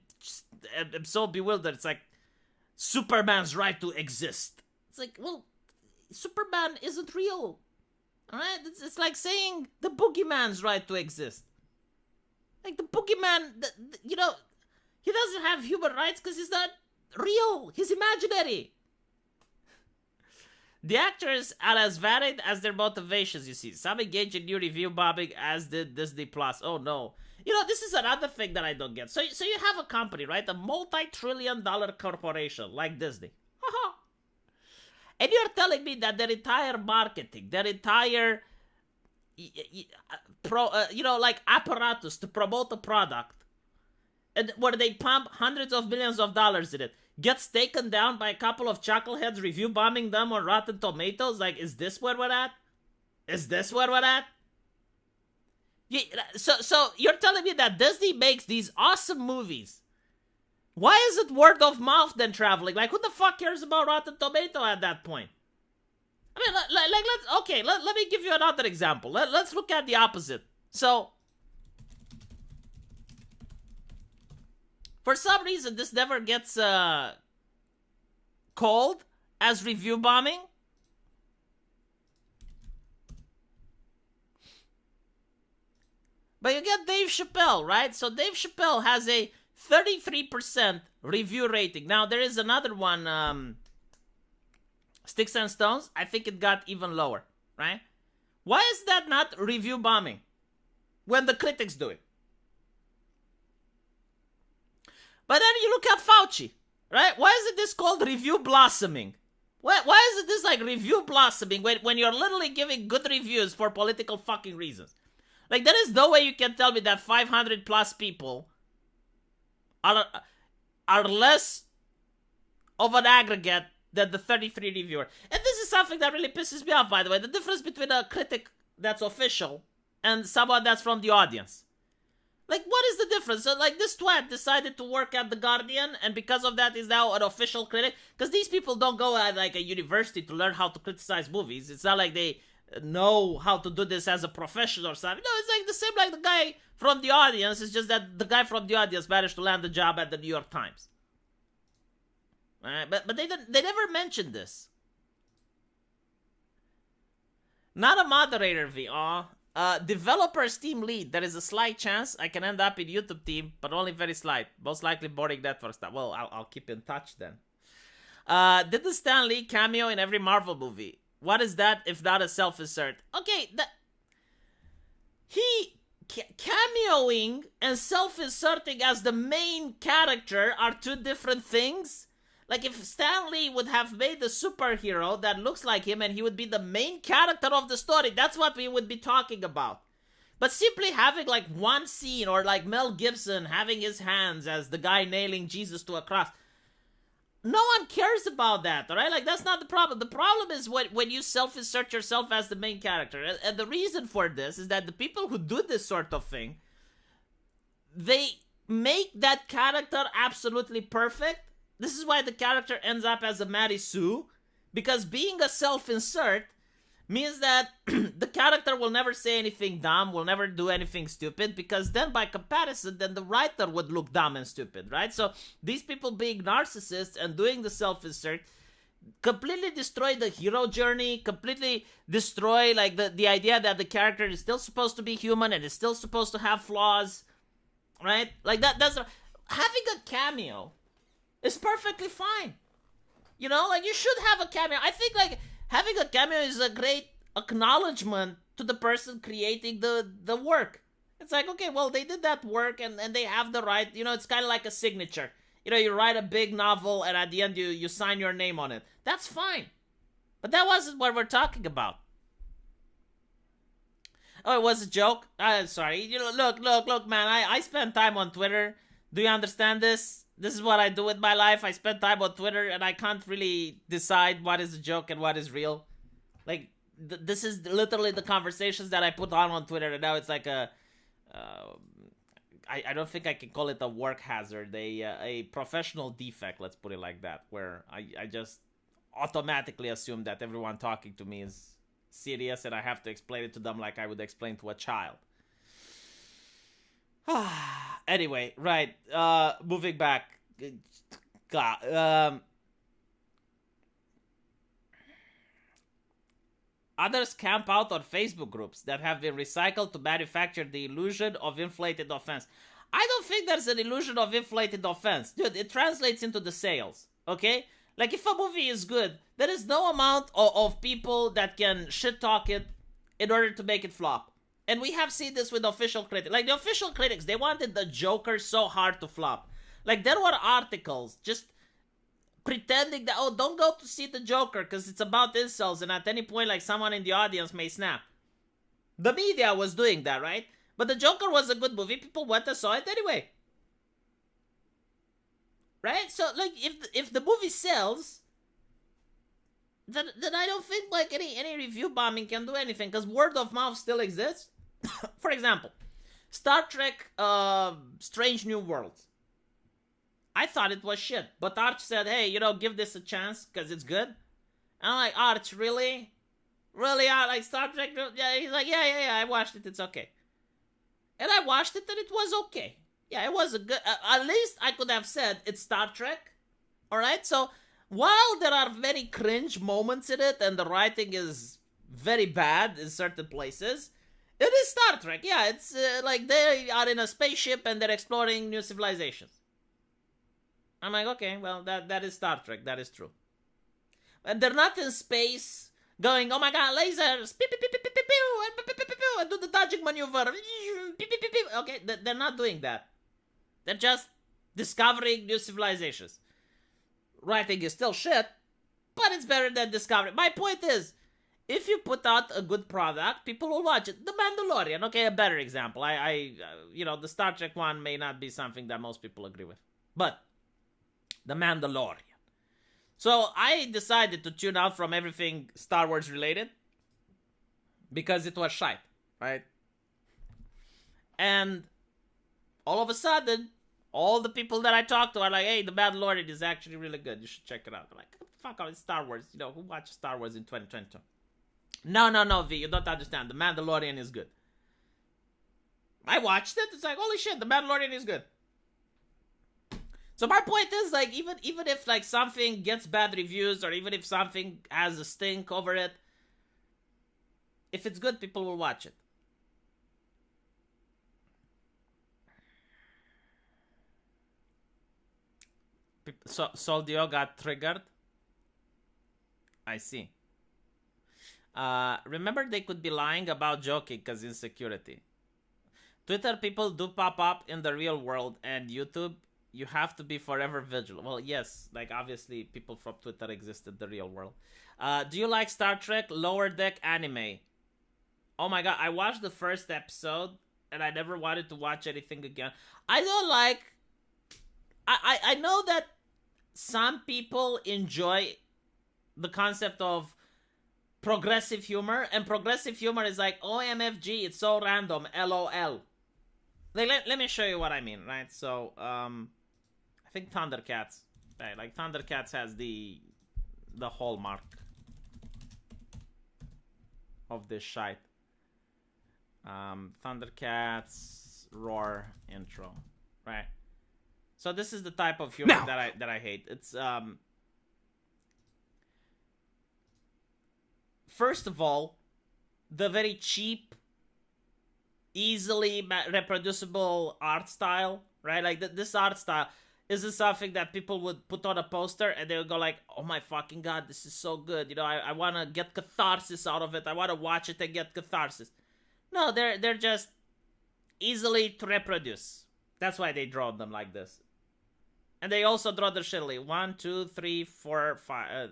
am so bewildered. It's like, Superman's right to exist. It's like, well, Superman isn't real. Alright? It's like saying the boogeyman's right to exist. Like, the boogeyman, you know, he doesn't have human rights because he's not real. He's imaginary. The actors are as varied as their motivations, you see. Some engage in new review bombing, as did Disney Plus. Oh no. You know, this is another thing that I don't get. So you have a company, right? A multi-trillion-dollar corporation like Disney. And you're telling me that their entire marketing, their entire, like, apparatus to promote a product, and where they pump hundreds of millions of dollars in it, gets taken down by a couple of chuckleheads review bombing them on Rotten Tomatoes? Like, is this where we're at? Is this where we're at? So you're telling me that Disney makes these awesome movies. Why is it word of mouth then traveling? Like, who the fuck cares about Rotten Tomato at that point? I mean, let me give you another example. Let's look at the opposite. So, for some reason, this never gets cold as review bombing? But you get Dave Chappelle, right? So Dave Chappelle has a 33% review rating. Now, there is another one, Sticks and Stones. I think it got even lower, right? Why is that not review bombing when the critics do it? But then you look at Fauci, right? Why is it this called review blossoming? Why is it this like review blossoming when you're literally giving good reviews for political fucking reasons? Like, there is no way you can tell me that 500 plus people are less of an aggregate than the 33 reviewer. And this is something that really pisses me off, by the way. The difference between a critic that's official and someone that's from the audience. Like, what is the difference? So, like, this twat decided to work at The Guardian, and because of that is now an official critic. Because these people don't go at, like, a university to learn how to criticize movies. It's not like they know how to do this as a profession or something. No, it's like the same like the guy from the audience. It's just that the guy from the audience managed to land a job at the New York Times. But they never mentioned this. Not a moderator, V. Developers team lead. There is a slight chance I can end up in YouTube team, but only very slight. Most likely boring network stuff. Well, I'll keep in touch then. Did the Stan Lee cameo in every Marvel movie? What is that if not a self-insert? Okay, cameoing and self-inserting as the main character are two different things. Like, if Stan Lee would have made a superhero that looks like him and he would be the main character of the story, that's what we would be talking about. But simply having, like, one scene, or like Mel Gibson having his hands as the guy nailing Jesus to a cross, no one cares about that, alright? Like, that's not the problem. The problem is when you self-insert yourself as the main character. And the reason for this is that the people who do this sort of thing, they make that character absolutely perfect. This is why the character ends up as a Mary Sue. Because being a self-insert means that the character will never say anything dumb, will never do anything stupid, because then by comparison, then the writer would look dumb and stupid, right? So these people being narcissists and doing the self-insert completely destroy the hero journey, completely destroy like the idea that the character is still supposed to be human and is still supposed to have flaws, right? Like that's having a cameo is perfectly fine. You know, like, you should have a cameo. I think, like, having a cameo is a great acknowledgement to the person creating the work. It's like, okay, well, they did that work and they have the right, you know, it's kind of like a signature. You know, you write a big novel and at the end you sign your name on it. That's fine. But that wasn't what we're talking about. Oh, it was a joke? I'm sorry. You know, look, man, I spend time on Twitter. Do you understand this? This is what I do with my life. I spend time on Twitter and I can't really decide what is a joke and what is real. Like, this is literally the conversations that I put on Twitter, and now it's like a... I don't think I can call it a work hazard, a professional defect, let's put it like that, where I just automatically assume that everyone talking to me is serious and I have to explain it to them like I would explain to a child. Anyway, right, moving back. Others camp out on Facebook groups that have been recycled to manufacture the illusion of inflated offense. I don't think there's an illusion of inflated offense. Dude, it translates into the sales, okay? Like, if a movie is good, there is no amount of people that can shit-talk it in order to make it flop. And we have seen this with official critics. Like, the official critics, they wanted the Joker so hard to flop. Like, there were articles just pretending that, oh, don't go to see the Joker because it's about incels and at any point, like, someone in the audience may snap. The media was doing that, right? But the Joker was a good movie. People went and saw it anyway. Right? So, like, if the movie sells, then I don't think, like, any review bombing can do anything, because word of mouth still exists. For example, Star Trek Strange New Worlds. I thought it was shit, but Arch said, hey, you know, give this a chance because it's good. And I'm like, Arch, really? Really, like, Star Trek? Yeah, he's like, yeah, I watched it, it's okay. And I watched it and it was okay. Yeah, it was a good, at least I could have said it's Star Trek. Alright, so while there are very cringe moments in it and the writing is very bad in certain places, it is Star Trek. Yeah, it's like they are in a spaceship and they're exploring new civilizations. I'm like, okay, well, that is Star Trek. That is true. And they're not in space going, oh my god, lasers, pew, pew, pew, pew, pew, pew, pew, and do the dodging maneuver. Okay, they're not doing that. They're just discovering new civilizations. Writing is still shit, but it's better than discovery. My point is, if you put out a good product, people will watch it. The Mandalorian, okay, a better example. The Star Trek one may not be something that most people agree with, but The Mandalorian. So I decided to tune out from everything Star Wars related because it was shite, right? And all of a sudden, all the people that I talked to are like, hey, The Mandalorian is actually really good. You should check it out. I'm like, fuck off, it's Star Wars. Who watches Star Wars in 2022? No, V, you don't understand. The Mandalorian is good. I watched it. It's like, holy shit, The Mandalorian is good. So my point is, like, even if like something gets bad reviews or even if something has a stink over it, if it's good, people will watch it. So Soldio got triggered. I see. Remember, they could be lying about joking because insecurity. Twitter people do pop up in the real world, and YouTube, you have to be forever vigilant. Well, yes, like obviously people from Twitter exist in the real world. Do you like Star Trek Lower Deck anime? Oh my god, I watched the first episode and I never wanted to watch anything again. I don't like... I know that some people enjoy the concept of progressive humor, and progressive humor is like, OMFG, it's so random, LOL. Like, let me show you what I mean, right? So, I think Thundercats, right? Like, Thundercats has the hallmark of this shite. Thundercats roar intro, right? So this is the type of humor that I hate. It's first of all, the very cheap, easily reproducible art style, right? Like this art style isn't something that people would put on a poster and they would go like, oh my fucking god, this is so good. I want to get catharsis out of it. I want to watch it and get catharsis. No, they're just easily to reproduce. That's why they draw them like this. And they also draw the shittily. 1, 2, 3, 4, 5.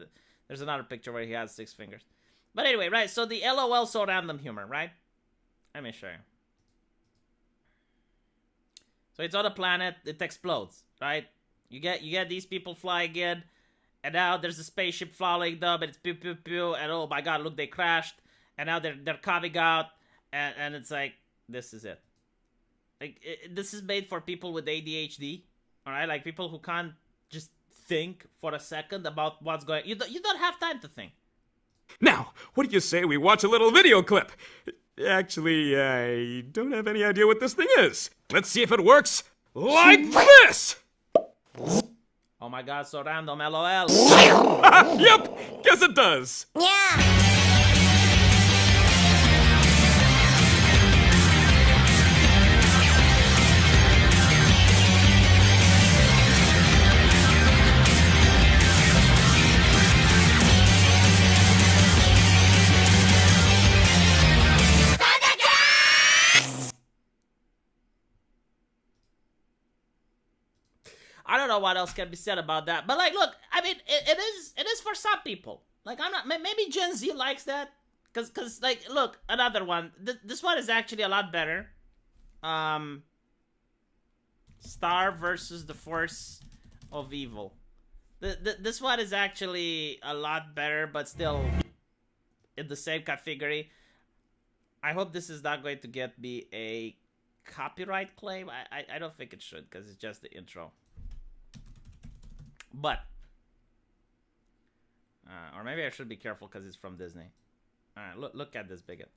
There's another picture where he has 6 fingers. But anyway, right, so the LOL so random humor, right? Let me show you. So it's on a planet, it explodes, right? You get these people flying in, and now there's a spaceship following them, and it's pew pew pew, and oh my god, look, they crashed, and now they're coming out, and it's like, this is it. Like, this is made for people with ADHD, alright? Like, people who can't just think for a second about what's going on. You don't have time to think. Now, what do you say we watch a little video clip? Actually, I don't have any idea what this thing is. Let's see if it works like this! Oh my god, so random, LOL. Yep, guess it does. Yeah. I don't know what else can be said about that, but like, look, I mean, it is for some people. Like, I'm not, maybe Gen Z likes that, cause like, look, another one. This one is actually a lot better. Star versus the Force of Evil. This one is actually a lot better, but still in the same category. I hope this is not going to get me a copyright claim. I don't think it should, because it's just the intro. But, or maybe I should be careful because it's from Disney. Alright, look at this bigot.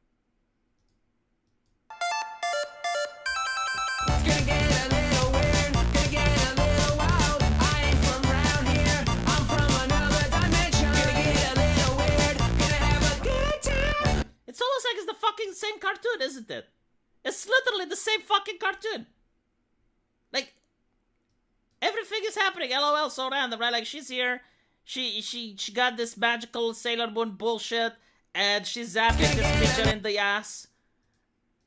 It's gonna get a little weird, gonna get a little wild. I ain't from around here, I'm from another the same cartoon, isn't it? It's literally the same fucking cartoon. Like, everything is happening. LOL, so random, right? Like, she's here. She got this magical Sailor Moon bullshit, and she's zapping this midget in the ass.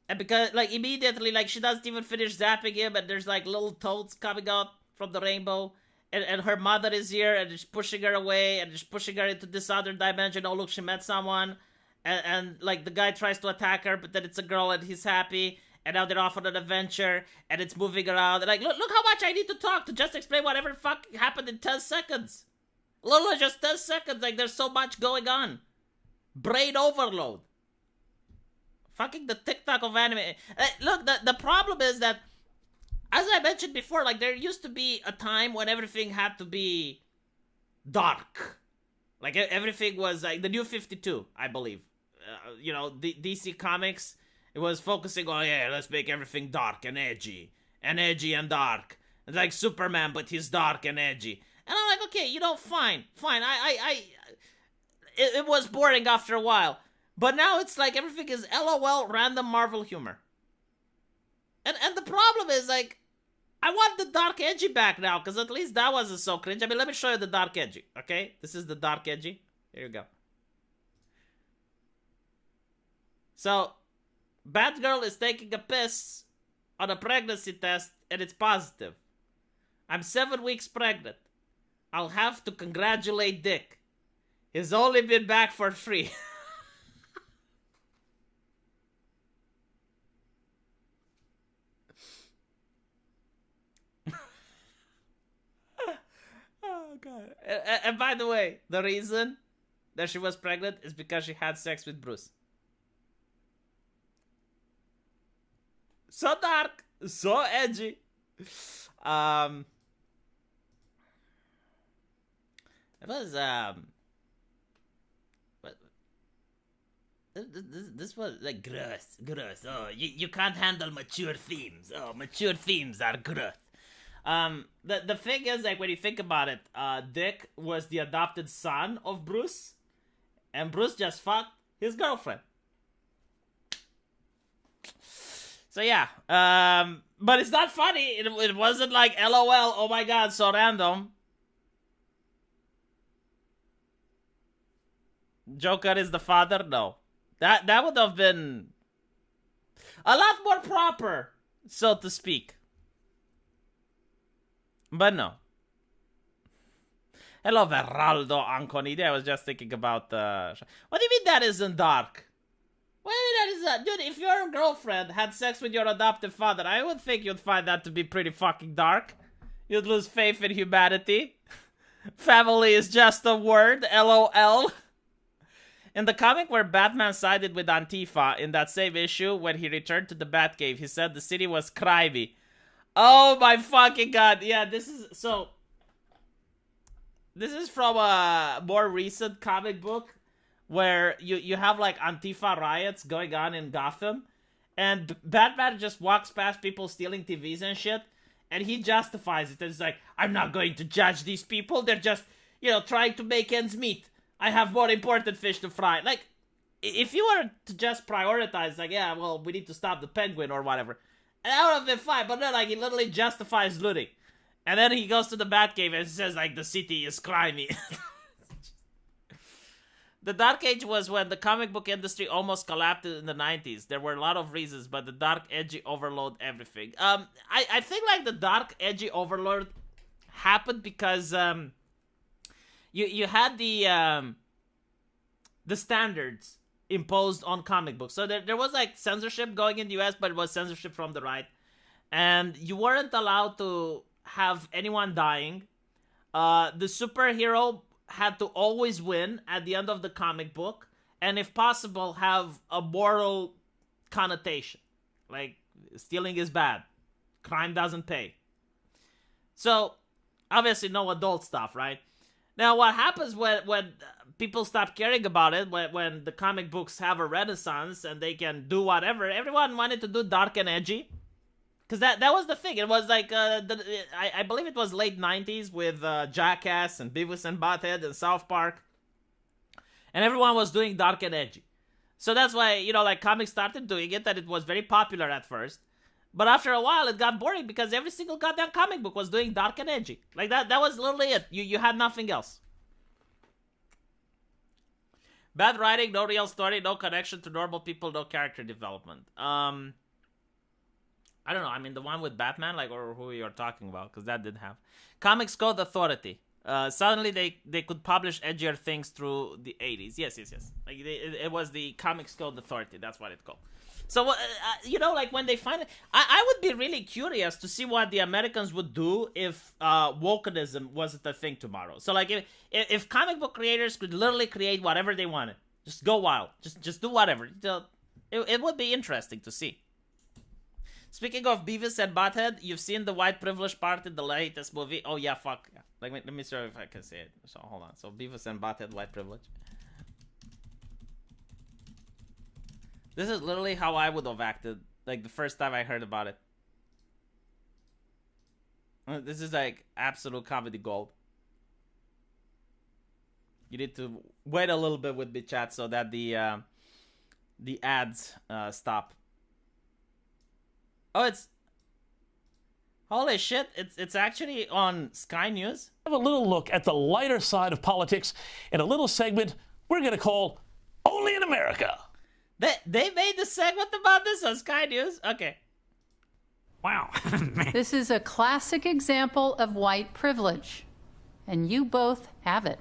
And because, like, immediately, like, she doesn't even finish zapping him, and there's, like, little toads coming out from the rainbow. And her mother is here, and just pushing her away, and just pushing her into this other dimension. Oh, look, she met someone. And like, the guy tries to attack her, but then it's a girl, and he's happy. And now they're off on an adventure, and it's moving around. And like, look how much I need to talk to just explain whatever fuck happened in 10 seconds. Literally just 10 seconds. Like, there's so much going on. Brain overload. Fucking the TikTok of anime. Look, the problem is that, as I mentioned before, like, there used to be a time when everything had to be dark. Like, everything was, like, the New 52, I believe. You know, DC Comics, it was focusing on, yeah, let's make everything dark and edgy. And edgy and dark. It's like Superman, but he's dark and edgy. And I'm like, okay, you know, fine. It was boring after a while. But now it's like everything is LOL random Marvel humor. And the problem is, like, I want the dark edgy back now, because at least that wasn't so cringe. I mean, let me show you the dark edgy, okay? This is the dark edgy. Here you go. So, Batgirl is taking a piss on a pregnancy test, and it's positive. I'm 7 weeks pregnant. I'll have to congratulate Dick. He's only been back for 3. Oh, God. And by the way, the reason that she was pregnant is because she had sex with Bruce. So dark, so edgy. It was but this was like gross. Oh, you can't handle mature themes. Oh, mature themes are gross. The thing is, like, when you think about it, Dick was the adopted son of Bruce, and Bruce just fucked his girlfriend. So yeah, but it's not funny. It wasn't like LOL, oh my god, so random. Joker is the father? No. That would have been a lot more proper, so to speak. But no. Hello, Veraldo Anconide. I was just thinking about what do you mean that isn't dark? What do you mean that is dude, if your girlfriend had sex with your adoptive father, I would think you'd find that to be pretty fucking dark. You'd lose faith in humanity. Family is just a word, LOL. In the comic where Batman sided with Antifa in that same issue, when he returned to the Batcave, he said the city was crimey. Oh my fucking god. Yeah, this is from a more recent comic book where you have like Antifa riots going on in Gotham, and Batman just walks past people stealing TVs and shit, and he justifies it. It's like, I'm not going to judge these people. They're just, you know, trying to make ends meet. I have more important fish to fry. Like, if you were to just prioritize, like, yeah, well, we need to stop the Penguin or whatever, and that would have been fine. But no, like, he literally justifies looting. And then he goes to the Batcave and says, like, the city is crimey. The Dark Age was when the comic book industry almost collapsed in the 90s. There were a lot of reasons, but the dark, edgy overload everything. I think, like, the dark, edgy overload happened because, you had the standards imposed on comic books. So there was, like, censorship going in the US, but it was censorship from the right. And you weren't allowed to have anyone dying. The superhero had to always win at the end of the comic book, and if possible, have a moral connotation. Like, stealing is bad. Crime doesn't pay. So, obviously no adult stuff, right? Now, what happens when people stop caring about it, when the comic books have a renaissance and they can do whatever, everyone wanted to do dark and edgy. Because that was the thing. It was like, I believe it was late 90s with Jackass and Beavis and Butthead and South Park. And everyone was doing dark and edgy. So that's why, you know, like comics started doing it, and it was very popular at first. But after a while, it got boring because every single goddamn comic book was doing dark and edgy. Like that was literally it. You had nothing else. Bad writing, no real story, no connection to normal people, no character development. I don't know. I mean, the one with Batman, like, or who you're talking about, because that didn't have. Comics Code Authority. Suddenly they could publish edgier things through the 80s. Yes. Like it was the Comics Code Authority. That's what it's called. So, you know, like when they find it, I would be really curious to see what the Americans would do if wokeism wasn't a thing tomorrow. So, like, if comic book creators could literally create whatever they wanted, just go wild, just do whatever, it would be interesting to see. Speaking of Beavis and Butthead, you've seen the white privilege part in the latest movie. Oh yeah, fuck. Like, let me see if I can say it. So hold on. So Beavis and Butthead, white privilege. This is literally how I would have acted, like, the first time I heard about it. This is, like, absolute comedy gold. You need to wait a little bit with the chat so that the ads stop. Oh, it's... Holy shit, it's actually on Sky News. Have a little look at the lighter side of politics in a little segment we're going to call Only in America. They made the segment about this on Sky News? Okay. Wow. This is a classic example of white privilege, and you both have it.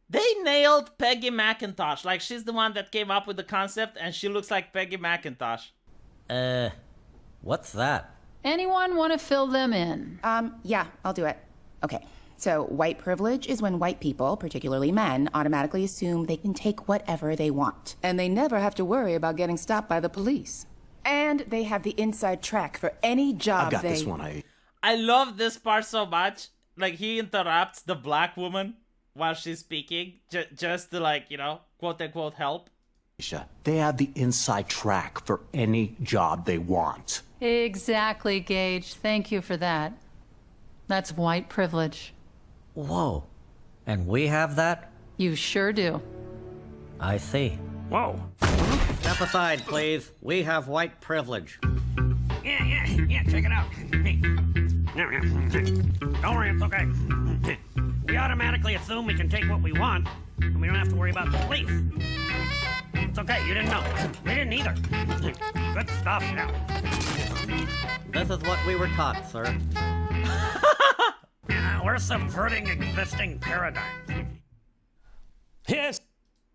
They nailed Peggy McIntosh. Like, she's the one that came up with the concept, and she looks like Peggy McIntosh. What's that? Anyone want to fill them in? Yeah, I'll do it. Okay. So, white privilege is when white people, particularly men, automatically assume they can take whatever they want. And they never have to worry about getting stopped by the police. And they have the inside track for any job I've got this one. I love this part so much. Like, he interrupts the black woman while she's speaking, just to, like, you know, quote-unquote help. They have the inside track for any job they want. Exactly, Gage. Thank you for that. That's white privilege. Whoa. And we have that? You sure do. I see. Whoa. Step aside, please. We have white privilege. Yeah, check it out. Hey. Don't worry, it's okay. We automatically assume we can take what we want, and we don't have to worry about the police. It's okay, you didn't know. We didn't either. Good stuff now. This is what we were taught, sir. We're subverting existing paradigms. Yes,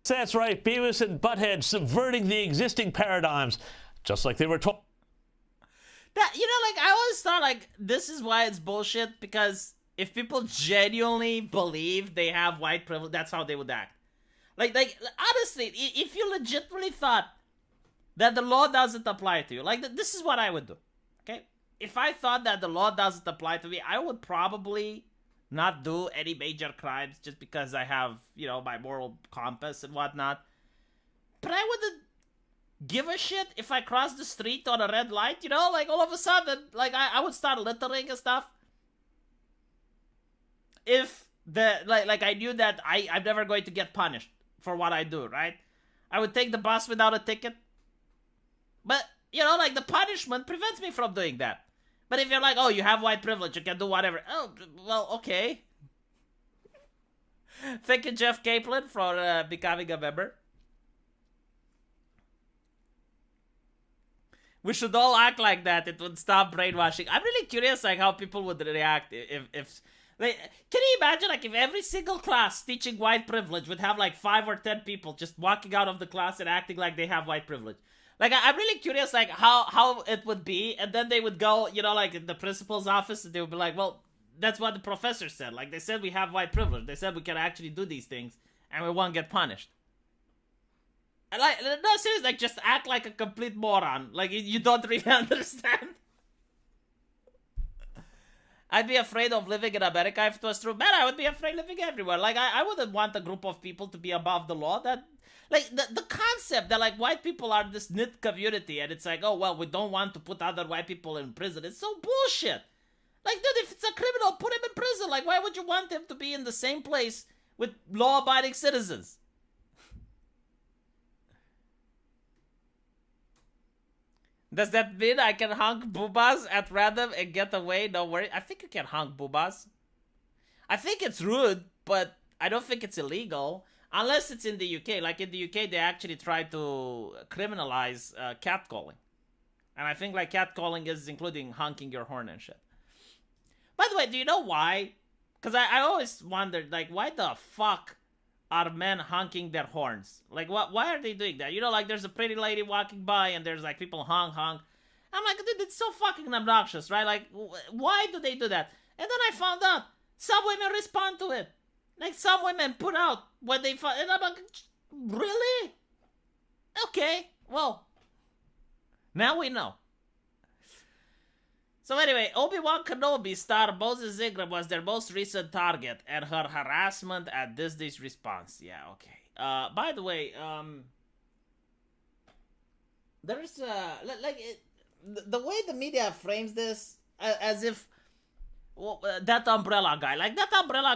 that's right. Beavis and Butthead subverting the existing paradigms, just like they were taught. That, you know, like, I always thought, like, this is why it's bullshit, because if people genuinely believe they have white privilege, that's how they would act. Like, honestly, if you legitimately thought that the law doesn't apply to you, like, this is what I would do, okay? If I thought that the law doesn't apply to me, I would probably not do any major crimes just because I have, you know, my moral compass and whatnot. But I wouldn't give a shit if I crossed the street on a red light, you know? Like, all of a sudden, like, I would start littering and stuff. If like I knew that I'm never going to get punished for what I do, right? I would take the bus without a ticket. But, you know, like, the punishment prevents me from doing that. But if you're like, oh, you have white privilege, you can do whatever. Oh, well, okay. Thank you, Jeff Kaplan, for becoming a member. We should all act like that. It would stop brainwashing. I'm really curious, like, how people would react if like, can you imagine, like, if every single class teaching white privilege would have, like, 5 or 10 people just walking out of the class and acting like they have white privilege? Like, I'm really curious, like, how it would be, and then they would go, you know, like, in the principal's office, and they would be like, well, that's what the professor said. Like, they said we have white privilege. They said we can actually do these things, and we won't get punished. And, like, no, seriously, like, just act like a complete moron. Like, you don't really understand. I'd be afraid of living in America if it was true. Man, I would be afraid living everywhere. Like, I wouldn't want a group of people to be above the law. That, like, the concept that, like, white people are this knit community, and it's like, oh, well, we don't want to put other white people in prison. It's so bullshit. Like, dude, if it's a criminal, put him in prison. Like, why would you want him to be in the same place with law-abiding citizens? Does that mean I can honk boobas at random and get away? No worry. I think you can honk boobas. I think it's rude, but I don't think it's illegal. Unless it's in the UK. Like in the UK, they actually try to criminalize catcalling. And I think like catcalling is including honking your horn and shit. By the way, do you know why? Because I always wondered, like, why the fuck are men honking their horns? Like, why are they doing that? You know, like, there's a pretty lady walking by and there's, like, people honk. I'm like, dude, it's so fucking obnoxious, right? Like, why do they do that? And then I found out some women respond to it. Like, some women put out what they find. And I'm like, really? Okay, well, now we know. So anyway, Obi-Wan Kenobi star Moses Ingram was their most recent target, and her harassment at Disney's response. Yeah, okay. By the way, there's the way the media frames this as if that umbrella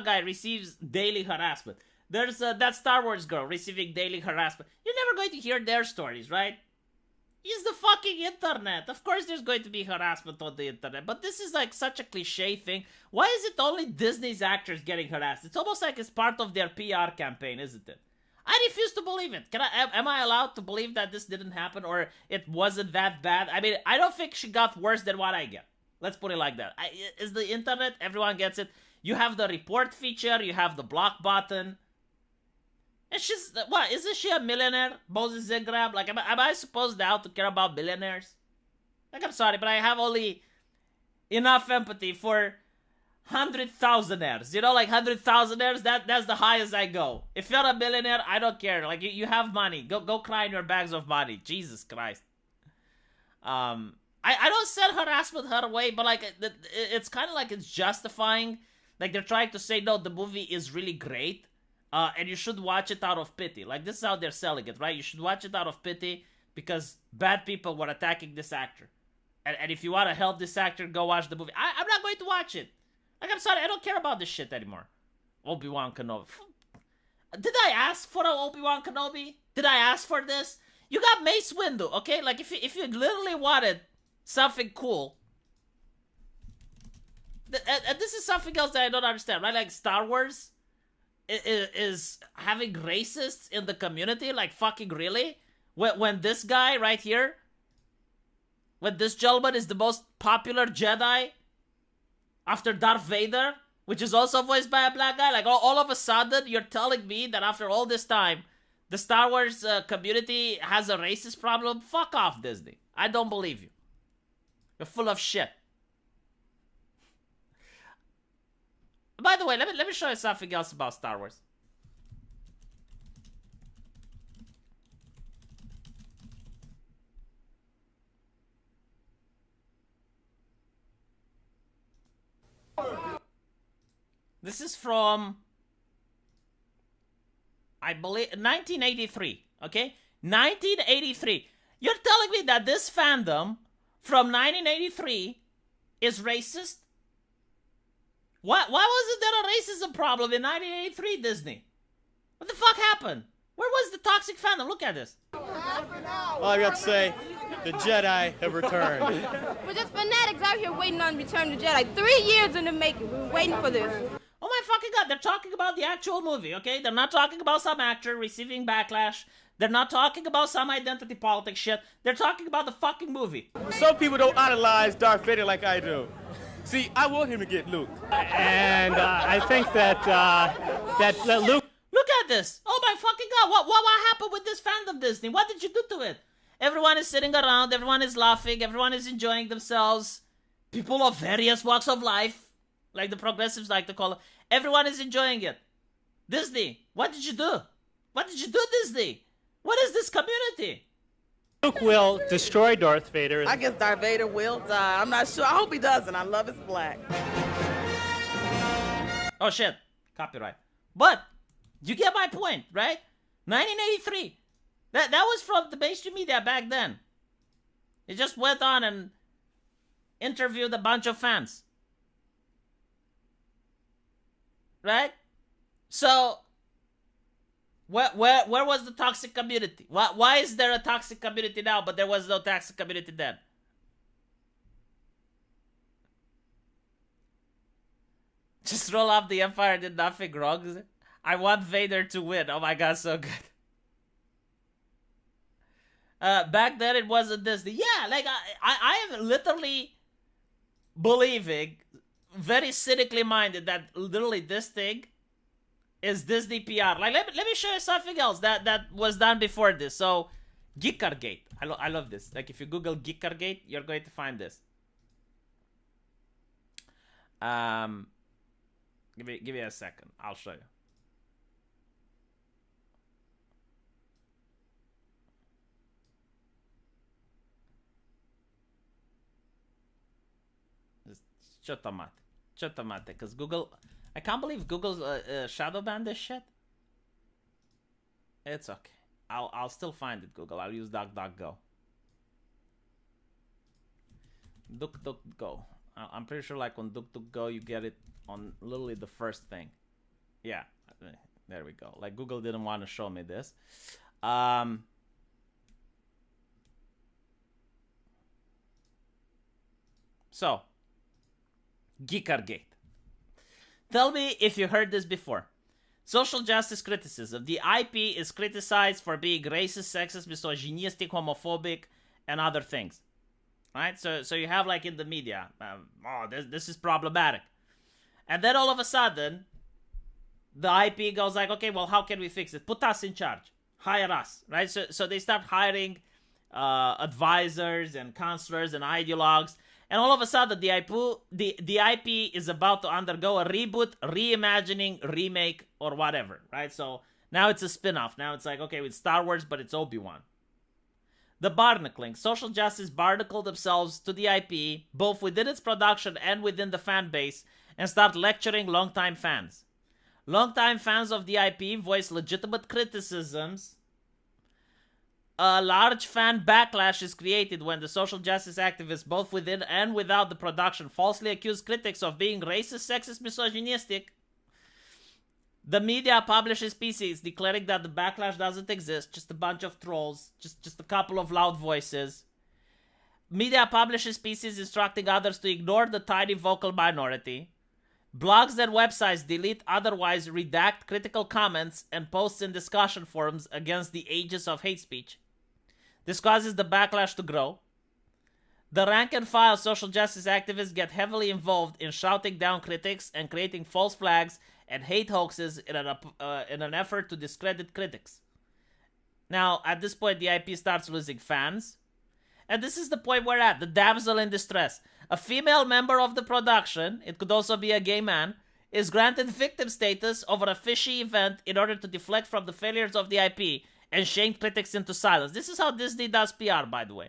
guy receives daily harassment. There's that Star Wars girl receiving daily harassment. You're never going to hear their stories, right? It's the fucking internet. Of course there's going to be harassment on the internet, but this is like such a cliche thing. Why is it only Disney's actors getting harassed? It's almost like it's part of their PR campaign, isn't it? I refuse to believe it. Am I allowed to believe that this didn't happen or it wasn't that bad? I mean, I don't think she got worse than what I get. Let's put it like that. It's the internet. Everyone gets it. You have the report feature. You have the block button. And she's, what, isn't she a millionaire? Moses Ingram? Like, am I supposed now to care about billionaires? Like, I'm sorry, but I have only enough empathy for 100,000aires. You know, like 100,000aires, that's the highest I go. If you're a millionaire, I don't care. Like, you have money. Go cry in your bags of money. Jesus Christ. I don't send harassment her way, but like, it's kind of like it's justifying. Like, they're trying to say, no, the movie is really great. And you should watch it out of pity. Like, this is how they're selling it, right? You should watch it out of pity because bad people were attacking this actor. And if you want to help this actor, go watch the movie. I'm not going to watch it. Like, I'm sorry, I don't care about this shit anymore. Obi-Wan Kenobi. Did I ask for an Obi-Wan Kenobi? Did I ask for this? You got Mace Windu, okay? Like, if you literally wanted something cool. And this is something else that I don't understand, right? Like, Star Wars is having racists in the community, like fucking really? When this guy right here, when this gentleman is the most popular Jedi after Darth Vader, which is also voiced by a black guy, like all of a sudden you're telling me that after all this time, the Star Wars community has a racist problem? Fuck off, Disney. I don't believe you. You're full of shit. By the way, let me show you something else about Star Wars. This is from, I believe, 1983, okay? 1983. You're telling me that this fandom from 1983 is racist? Why wasn't there a racism problem in 1983, Disney? What the fuck happened? Where was the toxic fandom? Look at this. All I got to say, the Jedi have returned. We're just fanatics out here waiting on Return of the Jedi. 3 years in the making. We were waiting for this. Oh my fucking god, they're talking about the actual movie, okay? They're not talking about some actor receiving backlash. They're not talking about some identity politics shit. They're talking about the fucking movie. Some people don't idolize Darth Vader like I do. See, I want him to get Luke. And I think that Luke... Look at this. Oh my fucking god. What happened with this fandom, Disney? What did you do to it? Everyone is sitting around. Everyone is laughing. Everyone is enjoying themselves. People of various walks of life, like the progressives like to call it. Everyone is enjoying it. Disney, what did you do? What did you do, Disney? What is this community? Luke will destroy Darth Vader. I guess Darth Vader will die. I'm not sure. I hope he doesn't. I love his black. Oh shit. Copyright. But you get my point, right? 1983. That was from the mainstream media back then. It just went on and interviewed a bunch of fans. Right? So Where was the toxic community? Why is there a toxic community now, but there was no toxic community then? Just roll up the Empire did nothing wrong. I want Vader to win. Oh my god, so good. Back then it wasn't Disney. Yeah, like I am literally believing, very cynically minded, that literally this thing is Disney PR. Like, let me show you something else that was done before this. So, Geekergate. I love this. Like, if you Google Geekergate, you're going to find this. Give me a second. I'll show you. Chotomate. Because Google... I can't believe Google's shadow banned this shit. It's okay. I'll still find it, Google. I'll use DuckDuckGo. DuckDuckGo. I'm pretty sure like on DuckDuckGo you get it on literally the first thing. Yeah. There we go. Like Google didn't want to show me this. So, Geekergate. Tell me if you heard this before. Social justice criticism. The IP is criticized for being racist, sexist, misogynistic, homophobic, and other things. Right? So you have like in the media, this is problematic. And then all of a sudden, the IP goes like, okay, well, how can we fix it? Put us in charge. Hire us. Right? So they start hiring advisors and counselors and ideologues. And all of a sudden, the IP is about to undergo a reboot, reimagining, remake, or whatever, right? So now it's a spin-off. Now it's like, okay, it's Star Wars, but it's Obi-Wan. The Barnacling. Social justice barnacle themselves to the IP, both within its production and within the fan base, and start lecturing longtime fans. Longtime fans of the IP voice legitimate criticisms. A large fan backlash is created when the social justice activists, both within and without the production, falsely accuse critics of being racist, sexist, misogynistic. The media publishes pieces declaring that the backlash doesn't exist, just a bunch of trolls, just a couple of loud voices. Media publishes pieces instructing others to ignore the tiny vocal minority. Blogs and websites delete, otherwise redact critical comments and posts in discussion forums against the aegis of hate speech. This causes the backlash to grow. The rank-and-file social justice activists get heavily involved in shouting down critics and creating false flags and hate hoaxes in an effort to discredit critics. Now, at this point, the IP starts losing fans. And this is the point we're at, the damsel in distress. A female member of the production, it could also be a gay man, is granted victim status over a fishy event in order to deflect from the failures of the IP and shame critics into silence. This is how Disney does PR, by the way.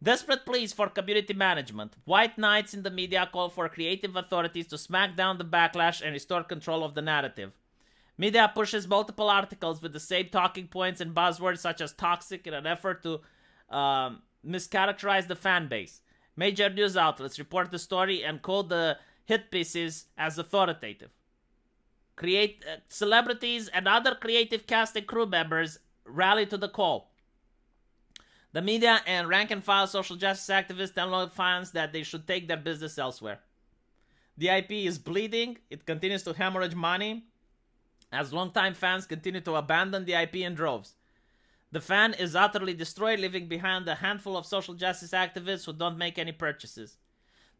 Desperate pleas for community management. White knights in the media call for creative authorities to smack down the backlash and restore control of the narrative. Media pushes multiple articles with the same talking points and buzzwords such as toxic in an effort to mischaracterize the fan base. Major news outlets report the story and quote the hit pieces as authoritative. Celebrities and other creative cast and crew members rally to the call. The media and rank-and-file social justice activists tell fans that they should take their business elsewhere. The IP is bleeding. It continues to hemorrhage money as longtime fans continue to abandon the IP in droves. The fan is utterly destroyed, leaving behind a handful of social justice activists who don't make any purchases.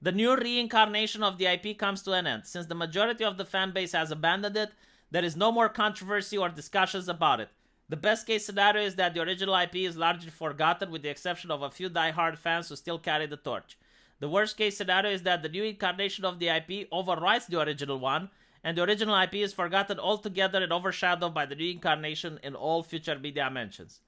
The new reincarnation of the IP comes to an end. Since the majority of the fan base has abandoned it, there is no more controversy or discussions about it. The best case scenario is that the original IP is largely forgotten with the exception of a few die-hard fans who still carry the torch. The worst case scenario is that the new incarnation of the IP overwrites the original one, and the original IP is forgotten altogether and overshadowed by the new incarnation in all future media mentions.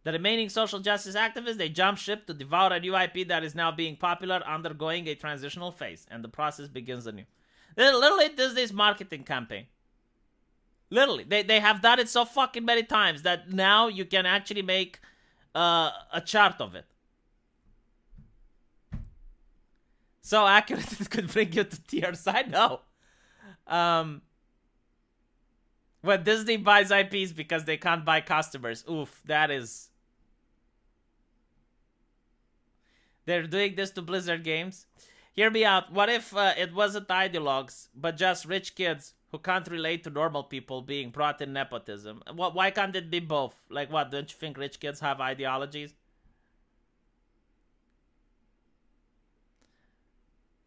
The remaining social justice activists, they jump ship to devour a new IP that is now being popular, undergoing a transitional phase, and the process begins anew. Literally, Disney's marketing campaign. Literally, they have done it so fucking many times that now you can actually make a chart of it. So accurate it could bring you to tears. I know. When Disney buys IPs because they can't buy customers. Oof, that is... They're doing this to Blizzard Games. Hear me out. What if it wasn't ideologues, but just rich kids who can't relate to normal people being brought in nepotism? Why can't it be both? Like what, don't you think rich kids have ideologies?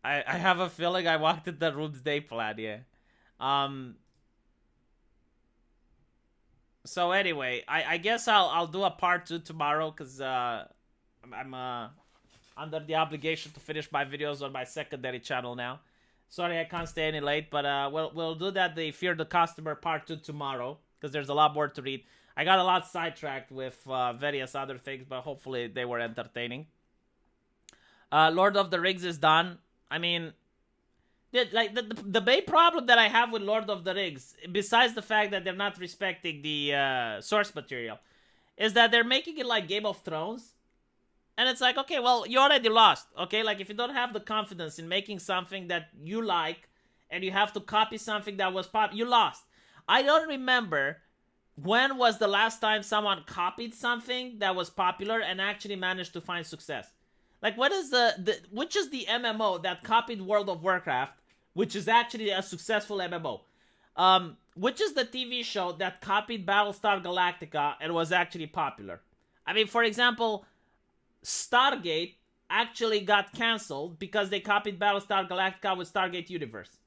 I have a feeling I walked in the room's day plan, yeah. So anyway, I guess I'll do a part 2 tomorrow, because I'm under the obligation to finish my videos on my secondary channel now. Sorry I can't stay any late, but we'll do that, the Fear the Customer part 2 tomorrow, because there's a lot more to read. I got a lot sidetracked with various other things, but hopefully they were entertaining. Lord of the Rings is done. I mean, like the main problem that I have with Lord of the Rings, besides the fact that they're not respecting the source material, is that they're making it like Game of Thrones. And it's like, okay, well, you already lost, okay? Like, if you don't have the confidence in making something that you like, and you have to copy something that was you lost. I don't remember when was the last time someone copied something that was popular and actually managed to find success. Like, what is which is the MMO that copied World of Warcraft, which is actually a successful MMO? Which is the TV show that copied Battlestar Galactica and was actually popular? I mean, for example, Stargate actually got cancelled because they copied Battlestar Galactica with Stargate Universe.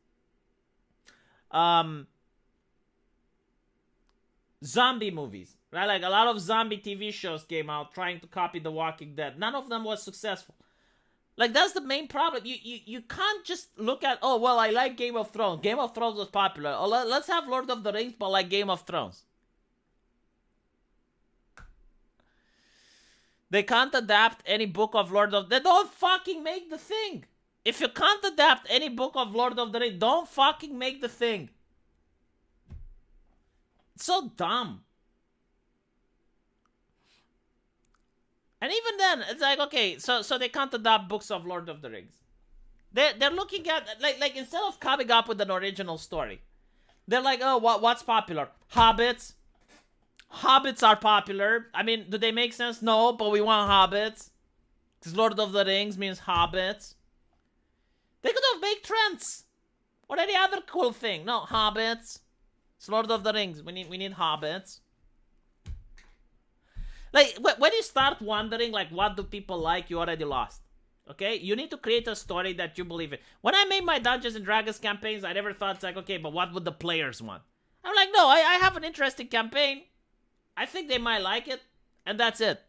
Zombie movies, right? Like a lot of zombie TV shows came out trying to copy The Walking Dead. None of them was successful. Like, that's the main problem. You can't just look at, oh, well, I like Game of Thrones. Game of Thrones was popular. Oh, let's have Lord of the Rings, but like Game of Thrones. They can't adapt any book of Lord of... They don't fucking make the thing. If you can't adapt any book of Lord of the Rings, don't fucking make the thing. It's so dumb. And even then, it's like, okay, so they can't adapt books of Lord of the Rings. They're looking at, like instead of coming up with an original story, they're like, oh, what's popular? Hobbits. Hobbits are popular. I mean, do they make sense? No, but we want hobbits. Because Lord of the Rings means hobbits. They could have made Trents. Or any other cool thing. No, hobbits. It's Lord of the Rings. We need hobbits. Like, when you start wondering, like, what do people like, you already lost. Okay? You need to create a story that you believe in. When I made my Dungeons and Dragons campaigns, I never thought, it's like, okay, but what would the players want? I'm like, no, I have an interesting campaign. I think they might like it, and that's it.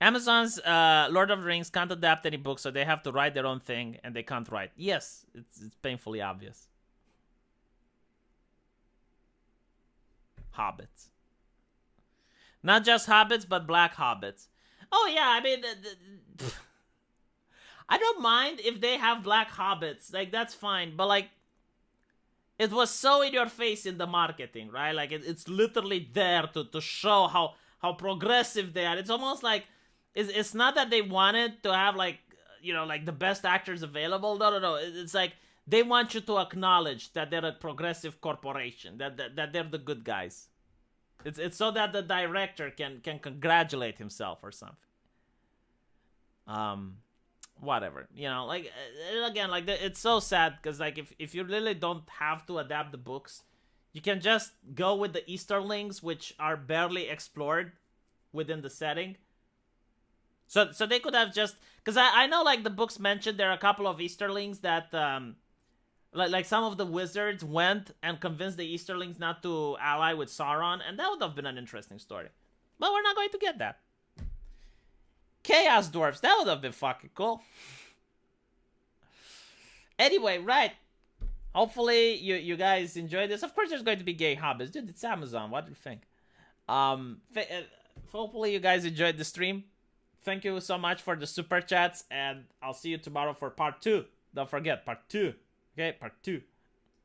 Amazon's Lord of the Rings can't adapt any book, so they have to write their own thing, and they can't write. Yes, it's painfully obvious. Hobbits. Not just hobbits, but black hobbits. Oh, yeah, I mean... I don't mind if they have black hobbits. Like, that's fine, but, like... It was so in your face in the marketing, right? Like, it's literally there to show how progressive they are. It's almost like, it's not that they wanted to have, like, you know, like the best actors available. No. It's like, they want you to acknowledge that they're a progressive corporation, that they're the good guys. It's so that the director can congratulate himself or something. Whatever, you know, like, again, like, it's so sad, because, like, if you really don't have to adapt the books, you can just go with the Easterlings, which are barely explored within the setting. So they could have just, because I know, like, the books mentioned there are a couple of Easterlings that, like some of the wizards went and convinced the Easterlings not to ally with Sauron, and that would have been an interesting story. But we're not going to get that. Chaos Dwarfs, that would have been fucking cool. Anyway, right. Hopefully you guys enjoyed this. Of course there's going to be gay hobbits. Dude, it's Amazon. What do you think? Hopefully you guys enjoyed the stream. Thank you so much for the super chats, and I'll see you tomorrow for part 2. Don't forget, part 2. Okay, part 2.